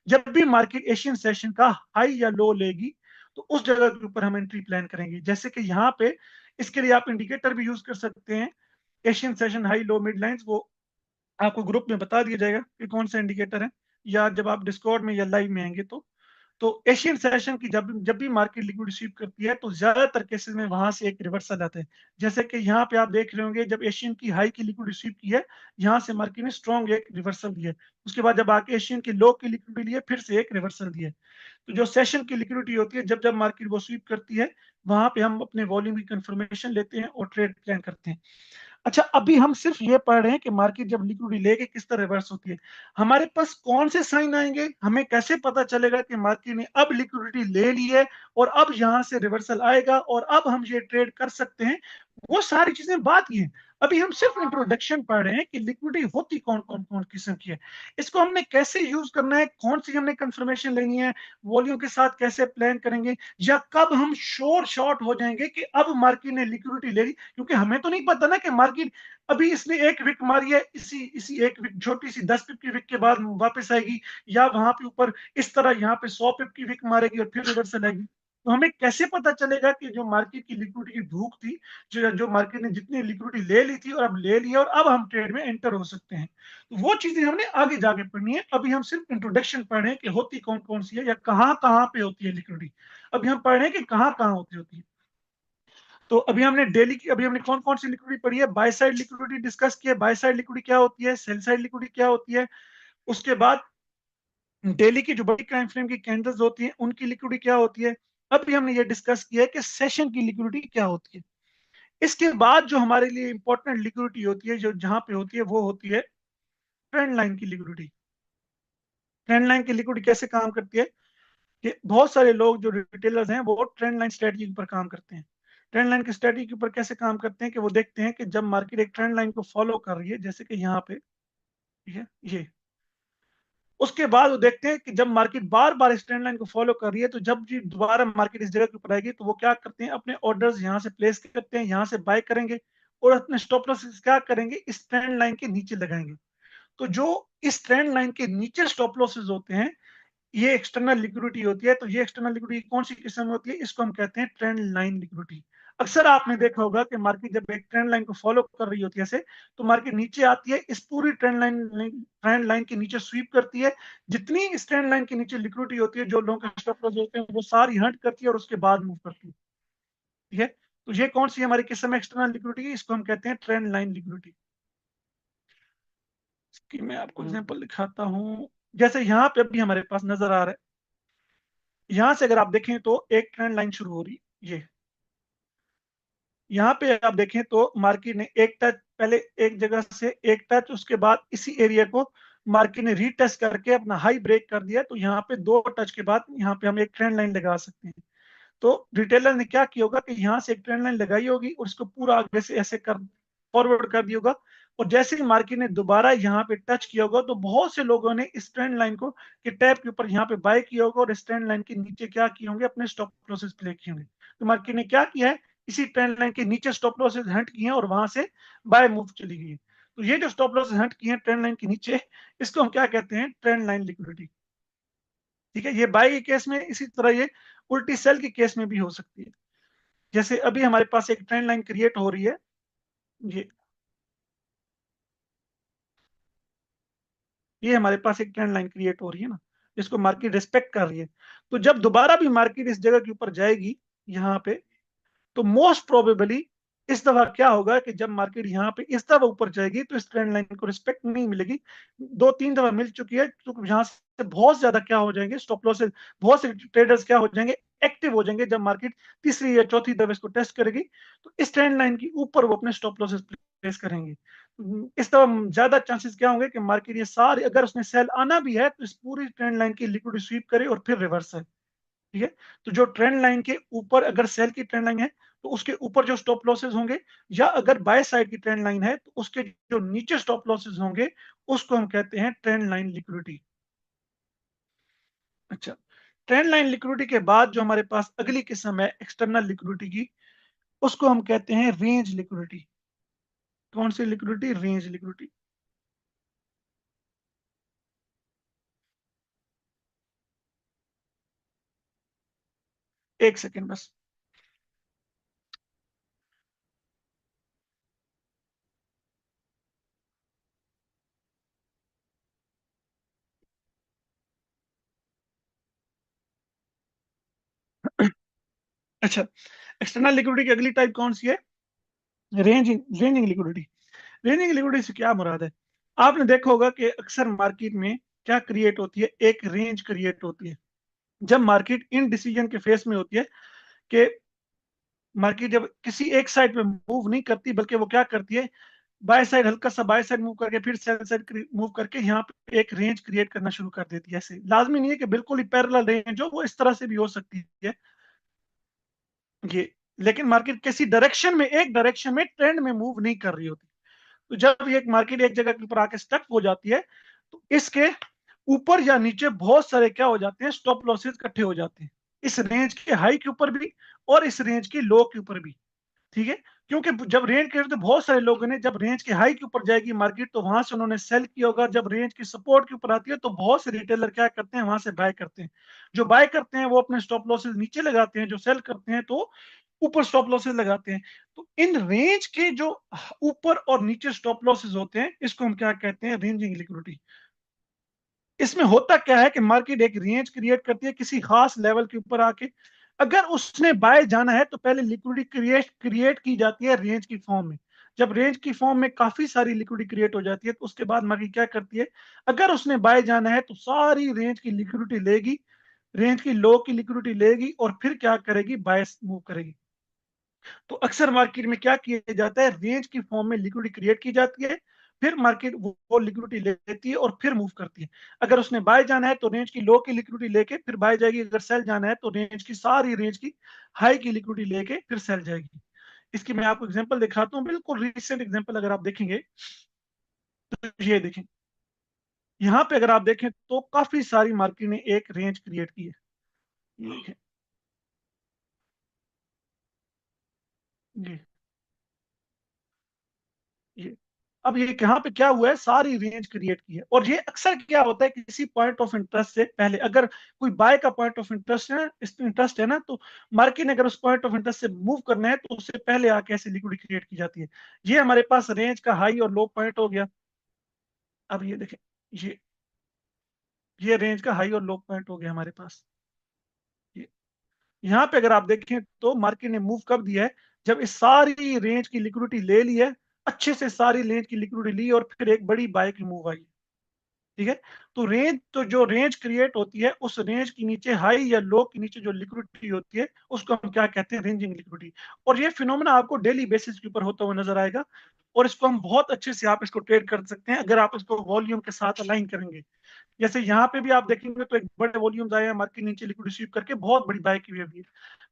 जब भी मार्केट एशियन सेशन का हाई या लो लेगी, तो उस जगह के ऊपर हम एंट्री प्लान करेंगे। जैसे कि यहाँ पे इसके लिए आप इंडिकेटर भी यूज कर सकते हैं। Asian session high low mid lines, वो आपको ग्रुप में बता दिया जाएगा कि कौन सा इंडिकेटर है, या जब आप डिस्कॉर्ड में या लाइव में आएंगे तो। तो एशियन सेशन की जब जब भी मार्केट लिक्विडिटी स्वीप करती है तो ज्यादातर केसेस में वहां से एक रिवर्सल आता है। जैसे कि यहाँ पे आप देख रहे होंगे, जब एशियन की हाई की लिक्विडिटी स्वीप की है, यहाँ से मार्केट ने स्ट्रॉन्ग एक रिवर्सल दिया है। उसके बाद जब आके एशियन की लो की लिक्विडिटी लिए, फिर से एक रिवर्सल दिया है। तो जो सेशन की लिक्विडिटी होती है, जब जब मार्केट वो स्वीप करती है, वहां पे हम अपने वॉल्यूम की कंफर्मेशन लेते हैं और ट्रेड प्लान करते हैं। अच्छा, अभी हम सिर्फ ये पढ़ रहे हैं कि मार्केट जब लिक्विडिटी लेके किस तरह रिवर्स होती है। हमारे पास कौन से साइन आएंगे, हमें कैसे पता चलेगा कि मार्केट ने अब लिक्विडिटी ले ली है और अब यहां से रिवर्सल आएगा और अब हम ये ट्रेड कर सकते हैं। वो सारी चीजें बात की हैं। अभी हम सिर्फ इंट्रोडक्शन पढ़ रहे हैं कि लिक्विडिटी होती कौन कौन कौन किस्म की है, इसको हमने कैसे यूज करना है, कौन सी हमने कंफर्मेशन लेनी है, वॉल्यूम के साथ कैसे प्लान करेंगे, या कब हम श्योर शॉर्ट हो जाएंगे कि अब मार्केट ने लिक्विडिटी ले ली। क्योंकि हमें तो नहीं पता ना कि मार्केट अभी इसने एक विक मारी है, इसी इसी एक विक, छोटी सी 10 पिप की विक के बाद वापस आएगी, या वहां पे ऊपर इस तरह यहाँ पे 100 पिप की विक मारेगी और फिर रिवर्सल आएगी। तो हमें कैसे पता चलेगा कि जो मार्केट की लिक्विडिटी की भूख थी, जो मार्केट ने जितनी लिक्विडिटी ले ली थी और अब ले लिया और अब हम ट्रेड में एंटर हो सकते हैं। तो वो चीजें हमने आगे जाके पढ़नी है। अभी हम सिर्फ इंट्रोडक्शन पढ़ रहे हैं कि होती कौन कौन सी है या कहाँ कहाँ पे होती है लिक्विडिटी। अभी हम पढ़ रहे हैं कि कहाँ कहाँ होती है। तो अभी हमने डेली की, अभी हमने कौन कौन सी लिक्विडिटी पढ़ी है, बाय साइड लिक्विडिटी डिस्कस की है, बाय साइड लिक्विडिटी क्या होती है, सेल साइड लिक्विडिटी क्या होती है। उसके बाद डेली की जो बड़ी टाइम फ्रेम की कैंडल्स होती हैं उनकी लिक्विडिटी क्या होती है। अभी हमने ये डिस्कस किया है कि सेशन की लिक्विडिटी क्या होती है। इसके बाद जो हमारे लिए इंपॉर्टेंट लिक्विडिटी होती है, जो जहां पे होती है, वो होती है ट्रेंड लाइन की लिक्विडिटी। ट्रेंड लाइन की लिक्विडिटी कैसे काम करती है कि बहुत सारे लोग जो रिटेलर्स हैं वो ट्रेंड लाइन स्ट्रेटजी के ऊपर काम करते हैं। ट्रेंड लाइन की स्ट्रेटजी के ऊपर कैसे काम करते हैं कि वो देखते हैं कि जब मार्केट एक ट्रेंड लाइन को फॉलो कर रही है, जैसे कि यहाँ पे, ठीक है, ये, उसके बाद वो देखते हैं कि जब मार्केट बार बार इस ट्रेंड लाइन को फॉलो कर रही है, तो जब जी दोबारा मार्केट इस जगह के ऊपर आएगी तो वो क्या करते हैं, अपने ऑर्डर्स यहाँ से प्लेस करते हैं, यहाँ से बाय करेंगे और अपने स्टॉप लॉसेस क्या करेंगे, इस ट्रेंड लाइन के नीचे लगाएंगे। तो जो इस ट्रेंड लाइन के नीचे स्टॉप लॉसेस होते हैं, ये एक्सटर्नल लिक्विडिटी होती है। तो ये एक्सटर्नल लिक्विडिटी कौन सी किस्म होती है, इसको हम कहते हैं ट्रेंड लाइन लिक्विडिटी। अक्सर आपने देखा होगा कि मार्केट जब एक ट्रेंड लाइन को फॉलो कर रही होती है ऐसे, तो मार्केट नीचे आती है, इस पूरी ट्रेंड लाइन के नीचे स्वीप करती है। जितनी इस ट्रेंड लाइन के नीचे लिक्विडिटी होती है, जो लोगों का स्टॉप लॉस होते हैं, वो सारी हट करती है और उसके बाद मूव करती है। ठीक है, तो ये कौन सी हमारी किस्म एक्सटर्नल लिक्विडिटी, इसको हम कहते हैं ट्रेंड लाइन लिक्विडिटी। इसकी मैं आपको एग्जांपल दिखाता हूँ। जैसे यहाँ पे अभी हमारे पास नजर आ रहा है, यहां से अगर आप देखें तो एक ट्रेंड लाइन शुरू हो रही है। ये यहाँ पे आप देखें तो मार्केट ने एक टच, पहले एक जगह से एक टच, उसके बाद इसी एरिया को मार्केट ने रीटच करके अपना हाई ब्रेक कर दिया। तो यहाँ पे दो टच के बाद यहाँ पे हम एक ट्रेंड लाइन लगा सकते हैं। तो रिटेलर ने क्या किया होगा कि यहाँ से एक ट्रेंड लाइन लगाई होगी और इसको पूरा आगे से ऐसे कर फॉरवर्ड कर दिया होगा। और जैसे ही मार्केट ने दोबारा यहाँ पे टच किया होगा, तो बहुत से लोगों ने इस ट्रेंड लाइन को के टैप के ऊपर यहाँ पे बाय किया होगा और इस ट्रेंड लाइन के नीचे क्या किए होंगे, अपने स्टॉप लॉसेस प्ले किए होंगे। तो मार्केट ने क्या किया है, इसी ट्रेंड लाइन के नीचे स्टॉप लॉसेस हट किए हैं और वहां से बाय मूव चली गई है। तो ये जो स्टॉप लॉसेस हट किए हैं ट्रेंड लाइन के नीचे, इसको हम क्या कहते हैं, ट्रेंड लाइन लिक्विडिटी। ठीक है, ये बाय के केस में, इसी तरह ये उल्टी सेल के केस में भी हो सकती है। जैसे अभी हमारे पास एक ट्रेंड लाइन क्रिएट हो रही है, ये ये हमारे पास एक ट्रेंड लाइन क्रिएट हो रही है ना, जिसको मार्केट रिस्पेक्ट कर रही है। तो जब दोबारा भी मार्केट इस जगह के ऊपर जाएगी, यहाँ पे, तो मोस्ट प्रोबेबली इस दफा क्या होगा कि जब मार्केट यहाँ पे इस दफा ऊपर जाएगी तो इस ट्रेंड लाइन को रिस्पेक्ट नहीं मिलेगी। दो तीन दफा मिल चुकी है, तो यहाँ से बहुत ज्यादा क्या हो जाएंगे, स्टॉप लॉस से बहुत से ट्रेडर्स क्या हो जाएंगे, एक्टिव हो जाएंगे। जब मार्केट तीसरी या चौथी दफा इसको टेस्ट करेगी, तो इस ट्रेंड लाइन के ऊपर वो अपने स्टॉप लॉसेस प्लेस करेंगे। इस दफा ज्यादा चांसेस क्या होंगे कि मार्केट ये सारे, अगर उसने सेल आना भी है तो इस पूरी ट्रेंड लाइन की लिक्विडिटी स्वीप करे और फिर रिवर्स है। ठीक है, तो जो ट्रेंड लाइन के ऊपर अगर सेल की ट्रेंड लाइन है, तो उसके ऊपर जो स्टॉप लॉसेस होंगे, या अगर बाय साइड की ट्रेंड लाइन है तो उसके जो नीचे स्टॉप लॉसेस होंगे, उसको हम कहते हैं ट्रेंड लाइन लिक्विडिटी। अच्छा, ट्रेंड लाइन लिक्विडिटी के बाद जो हमारे पास अगली किस्म है एक्सटर्नल लिक्विडिटी की, उसको हम कहते हैं रेंज लिक्विडिटी। कौन सी लिक्विडिटी, रेंज लिक्विडिटी। एक सेकेंड बस। अच्छा, एक्सटर्नल लिक्विडिटी की अगली टाइप कौन सी है? Ranging liquidity. रेंजिंग लिक्विडिटी से क्या मुराद है? आपने देखा होगा कि अक्सर मार्केट में क्या क्रिएट होती है, एक रेंज क्रिएट होती है। जब मार्केट इन डिसीजन के फेस में होती है कि मार्केट जब किसी एक साइड पे मूव नहीं करती, बल्कि वो क्या करती है, बाय साइड हल्का सा बाय साइड मूव करके फिर सेल साइड मूव करके यहाँ पे एक रेंज क्रिएट करना शुरू कर देती है। ऐसे लाजमी नहीं है कि बिल्कुल ही पैरेलल रेंज हो, वो इस तरह से भी हो सकती है ये। लेकिन मार्केट किसी डायरेक्शन में, एक डायरेक्शन में ट्रेंड में मूव नहीं कर रही होती। तो जब एक मार्केट एक जगह के ऊपर आके स्टक हो जाती है, तो इसके ऊपर या नीचे बहुत सारे क्या हो जाते हैं, स्टॉप लॉसेस इकट्ठे हो जाते हैं, इस रेंज के हाई के ऊपर भी और इस रेंज की लो के ऊपर भी। ठीक है, क्योंकि जब रेंज के, तो बहुत सारे लोगों ने जब रेंज के हाई के ऊपर जाएगी मार्केट तो वहां से उन्होंने सेल किया होगा। जब रेंज की सपोर्ट के ऊपर आती है तो बहुत से रिटेलर क्या करते हैं, वहां से बाय करते हैं। जो बाय करते हैं वो अपने स्टॉप लॉसेस नीचे लगाते हैं, जो सेल करते हैं तो ऊपर स्टॉप लॉसेस लगाते हैं। तो इन रेंज के जो ऊपर और नीचे स्टॉप लॉसेस होते हैं, इसको हम क्या कहते हैं, रेंजिंग लिक्विडिटी। इसमें होता क्या है कि मार्केट एक रेंज क्रिएट करती है किसी खास लेवल के ऊपर आके। अगर उसने बाय जाना है तो पहले लिक्विडिटी क्रिएट क्रिएट की जाती है रेंज की फॉर्म में। जब रेंज की फॉर्म में काफी सारी लिक्विडिटी क्रिएट हो जाती है तो उसके बाद मार्केट क्या करती है, अगर उसने बाय जाना है तो सारी रेंज की लिक्विडिटी लेगी, रेंज की लो की लिक्विडिटी लेगी और फिर क्या करेगी, बाय मूव करेगी। तो अक्सर मार्केट में क्या किया जाता है, रेंज की फॉर्म में लिक्विडिटी क्रिएट की जाती है, फिर मार्केट वो लिक्विडिटी लेती है और फिर मूव करती है। अगर उसने बाय जाना है तो रेंज की लो की लिक्विडिटी लेके फिर बाय जाएगी, अगर सेल जाना है तो रेंज की सारी रेंज की हाई की लिक्विडिटी लेके फिर सेल जाएगी। इसकी मैं आपको एग्जांपल दिखाता हूँ, बिल्कुल रिसेंट एग्जांपल अगर आप देखेंगे तो ये देखें। यहाँ पे अगर आप देखें तो काफी सारी मार्केट ने एक रेंज क्रिएट की है। ये देखें, ये ये अब ये यहाँ पे क्या हुआ है, सारी रेंज क्रिएट की है। और ये अक्सर क्या होता है, किसी पॉइंट ऑफ इंटरेस्ट से पहले अगर कोई बाय का पॉइंट ऑफ इंटरेस्ट है ना, तो मार्केट ने अगर उस पॉइंट ऑफ इंटरेस्ट से मूव करना है तो उससे पहले आके ऐसी लिक्विडिटी क्रिएट की जाती है। ये हमारे पास रेंज का हाई और लो पॉइंट हो गया। अब ये देखें, ये ये रेंज का हाई और लो पॉइंट हो गया हमारे पास। ये यहाँ पे अगर आप देखें तो मार्केट ने मूव कब दिया है, जब इस सारी रेंज की लिक्विडिटी ले ली है, अच्छे से सारी रेंज की लिक्विडिटी ली और फिर एक बड़ी बाय की मूव आई। ठीक है, तो रेंज, तो जो रेंज क्रिएट होती है उस रेंज के नीचे, हाई या लो के नीचे जो लिक्विडिटी होती है उसको हम क्या कहते हैं, रेंजिंग लिक्विडिटी। और ये फिनोमेना आपको डेली बेसिस के ऊपर होता हुआ नजर आएगा। और इसको हम बहुत अच्छे से आप इसको ट्रेड कर सकते हैं अगर आप इसको वॉल्यूम के साथ अलाइन करेंगे। जैसे यहाँ पे भी आप देखेंगे तो एक बड़े वॉल्यूम्स आए हैं, मार्केट नीचे लिक्विडिटी स्वीप करके बहुत बड़ी बाय की हुई है।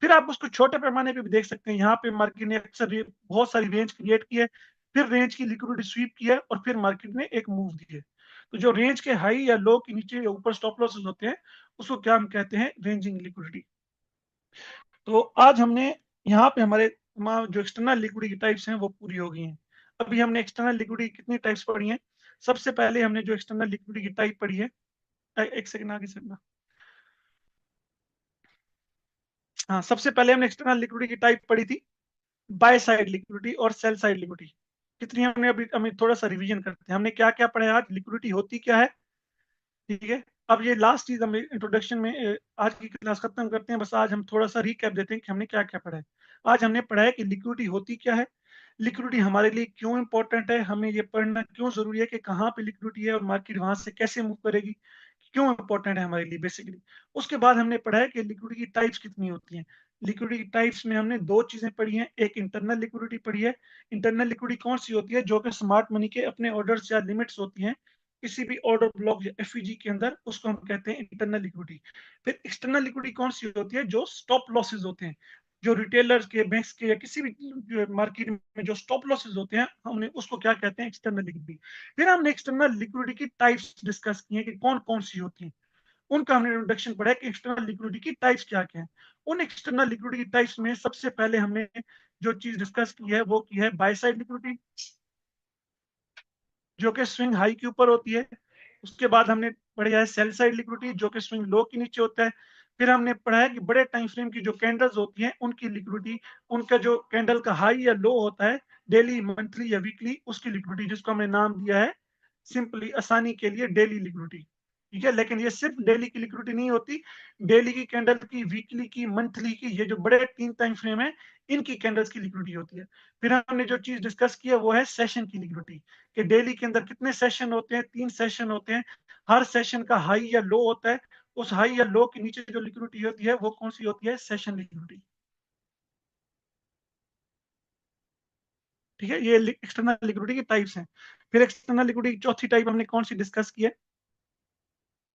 फिर आप उसको छोटे पैमाने पे भी देख सकते हैं, यहाँ पे मार्केट ने अक्सर बहुत सारी रेंज क्रिएट की है, फिर रेंज की लिक्विडिटी स्वीप की है और फिर मार्केट ने एक मूव दी है। तो जो रेंज के हाई या लो के नीचे या ऊपर स्टॉप लॉसेस होते हैं उसको क्या हम कहते हैं, रेंजिंग लिक्विडिटी। तो आज हमने यहाँ पे हमारे तमाम जो एक्सटर्नल लिक्विडिटी की टाइप्स हैं वो पूरी हो गई हैं। अभी हमने एक्सटर्नल लिक्विडिटी कितनी टाइप्स पढ़ी हैं? सबसे पहले हमने जो एक्सटर्नल लिक्विडिटी की टाइप पढ़ी है, एक सेकंड आगे चलना। हाँ, सबसे पहले हमने एक्सटर्नल लिक्विडिटी की टाइप पढ़ी थी, बाय साइड लिक्विडिटी और सेल साइड लिक्विडिटी। कितनी हमने अभी, हमें थोड़ा सा रिवीजन करते हैं, हमने क्या क्या पढ़ा है आज, लिक्विडिटी होती क्या है। ठीक है, अब ये लास्ट चीज हम इंट्रोडक्शन में आज की क्लास खत्म करते हैं। बस आज हम थोड़ा सा रिकैप देते हैं कि हमने क्या क्या पढ़ा है। आज हमने पढ़ा है कि लिक्विडिटी होती क्या है, लिक्विडिटी हमारे लिए क्यों इंपॉर्टेंट है, हमें ये पढ़ना क्यों जरूरी है कि कहाँ पे लिक्विडिटी है और मार्केट वहां से कैसे मूव करेगी, क्यों इंपॉर्टेंट है हमारे लिए बेसिकली। उसके बाद हमने पढ़ा है कि लिक्विडिटी की टाइप्स कितनी होती हैं। लिक्विडिटी की टाइप्स में हमने दो चीजें पढ़ी हैं, एक इंटरनल लिक्विडिटी पढ़ी है। इंटरनल लिक्विडिटी कौन सी होती है, जो कि स्मार्ट मनी के अपने ऑर्डर्स या लिमिट्स होती हैं किसी भी ऑर्डर ब्लॉक या एफईजी के अंदर, उसको हम कहते हैं इंटरनल लिक्विडिटी। फिर एक्सटर्नल लिक्विडिटी कौन सी होती है, जो स्टॉप लॉसेज होते हैं, जो रिटेलर्स के, बैंक्स के या किसी भी मार्केट में जो स्टॉप लॉसेज होते हैं, हमने उसको क्या कहते हैं, एक्सटर्नल लिक्विडिटी। फिर हमने एक्सटर्नल लिक्विडिटी की टाइप्स डिस्कस की है कि कौन कौन सी होती हैं, उनका हमने इंट्रोडक्शन पढ़ा है कि एक्सटर्नल लिक्विडिटी की टाइप्स क्या क्या है। उन एक्सटर्नल लिक्विडिटी की टाइप्स में सबसे पहले हमने जो चीज डिस्कस की है वो की है बाय साइड लिक्विडिटी, जो कि स्विंग हाई के ऊपर होती है। उसके बाद हमने पढ़ा है सेल साइड लिक्विडिटी, जो कि स्विंग लो के नीचे होता है। फिर हमने पढ़ा है कि बड़े टाइम फ्रेम की जो कैंडल्स होती हैं उनकी लिक्विडिटी, उनका जो कैंडल का हाई या लो होता है, डेली, मंथली या वीकली, उसकी लिक्विडिटी, जिसको हमने नाम दिया है सिंपली आसानी के लिए डेली लिक्विडिटी। ठीक है, लेकिन ये सिर्फ डेली की लिक्विडिटी नहीं होती, डेली की कैंडल की, वीकली की, मंथली की, ये जो बड़े 3 टाइम फ्रेम है, इनकी कैंडल्स की लिक्विडिटी होती है। फिर हमने जो चीज डिस्कस की है वो है सेशन की लिक्विडिटी, कि डेली के अंदर कितने सेशन होते हैं, 3 सेशन होते हैं, हर सेशन का हाई या लो होता है, उस हाई या लो के नीचे जो लिक्विडिटी होती है वो कौन सी होती है, सेशन लिक्विडिटी। ठीक है, ये एक्सटर्नल लिक्विडिटी के टाइप्स हैं। फिर एक्सटर्नल लिक्विडिटी की चौथी टाइप हमने कौन सी डिस्कस की है,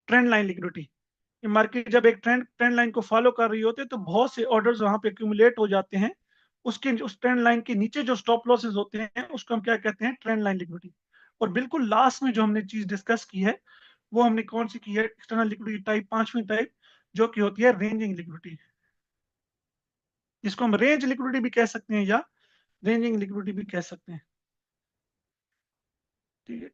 ट्रेंड लाइन लिक्विडिटी। मार्केट जब एक ट्रेंड लाइन को फॉलो कर रही होती है तो बहुत से ऑर्डर्स वहां पे एक्यूमुलेट हो जाते हैं, उसके उस ट्रेंड लाइन के नीचे जो स्टॉप लॉसेस होते हैं उसको हम क्या कहते हैं, ट्रेंड लाइन लिक्विडिटी। और बिल्कुल लास्ट में जो हमने चीज डिस्कस की है वो हमने कौन सी की है, एक्सटर्नल लिक्विडिटी टाइप, पांचवी टाइप, जो कि होती है रेंजिंग लिक्विडिटी, जिसको हम रेंज लिक्विडिटी भी कह सकते हैं या रेंजिंग लिक्विडिटी भी कह सकते हैं। ठीक है,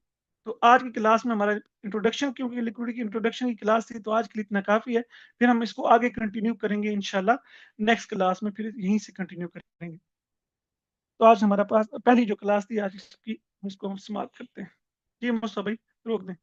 तो आज की क्लास में हमारा इंट्रोडक्शन, क्योंकि लिक्विडिटी की इंट्रोडक्शन की क्लास थी तो आज के लिए इतना काफी है। फिर हम इसको आगे कंटिन्यू करेंगे इंशाल्लाह, नेक्स्ट क्लास में फिर यहीं से कंटिन्यू करेंगे। तो आज हमारा पास पहली जो क्लास थी आज इसकी, इसको हम समाप्त करते हैं। जी मुस्तफा भाई, रोक दें।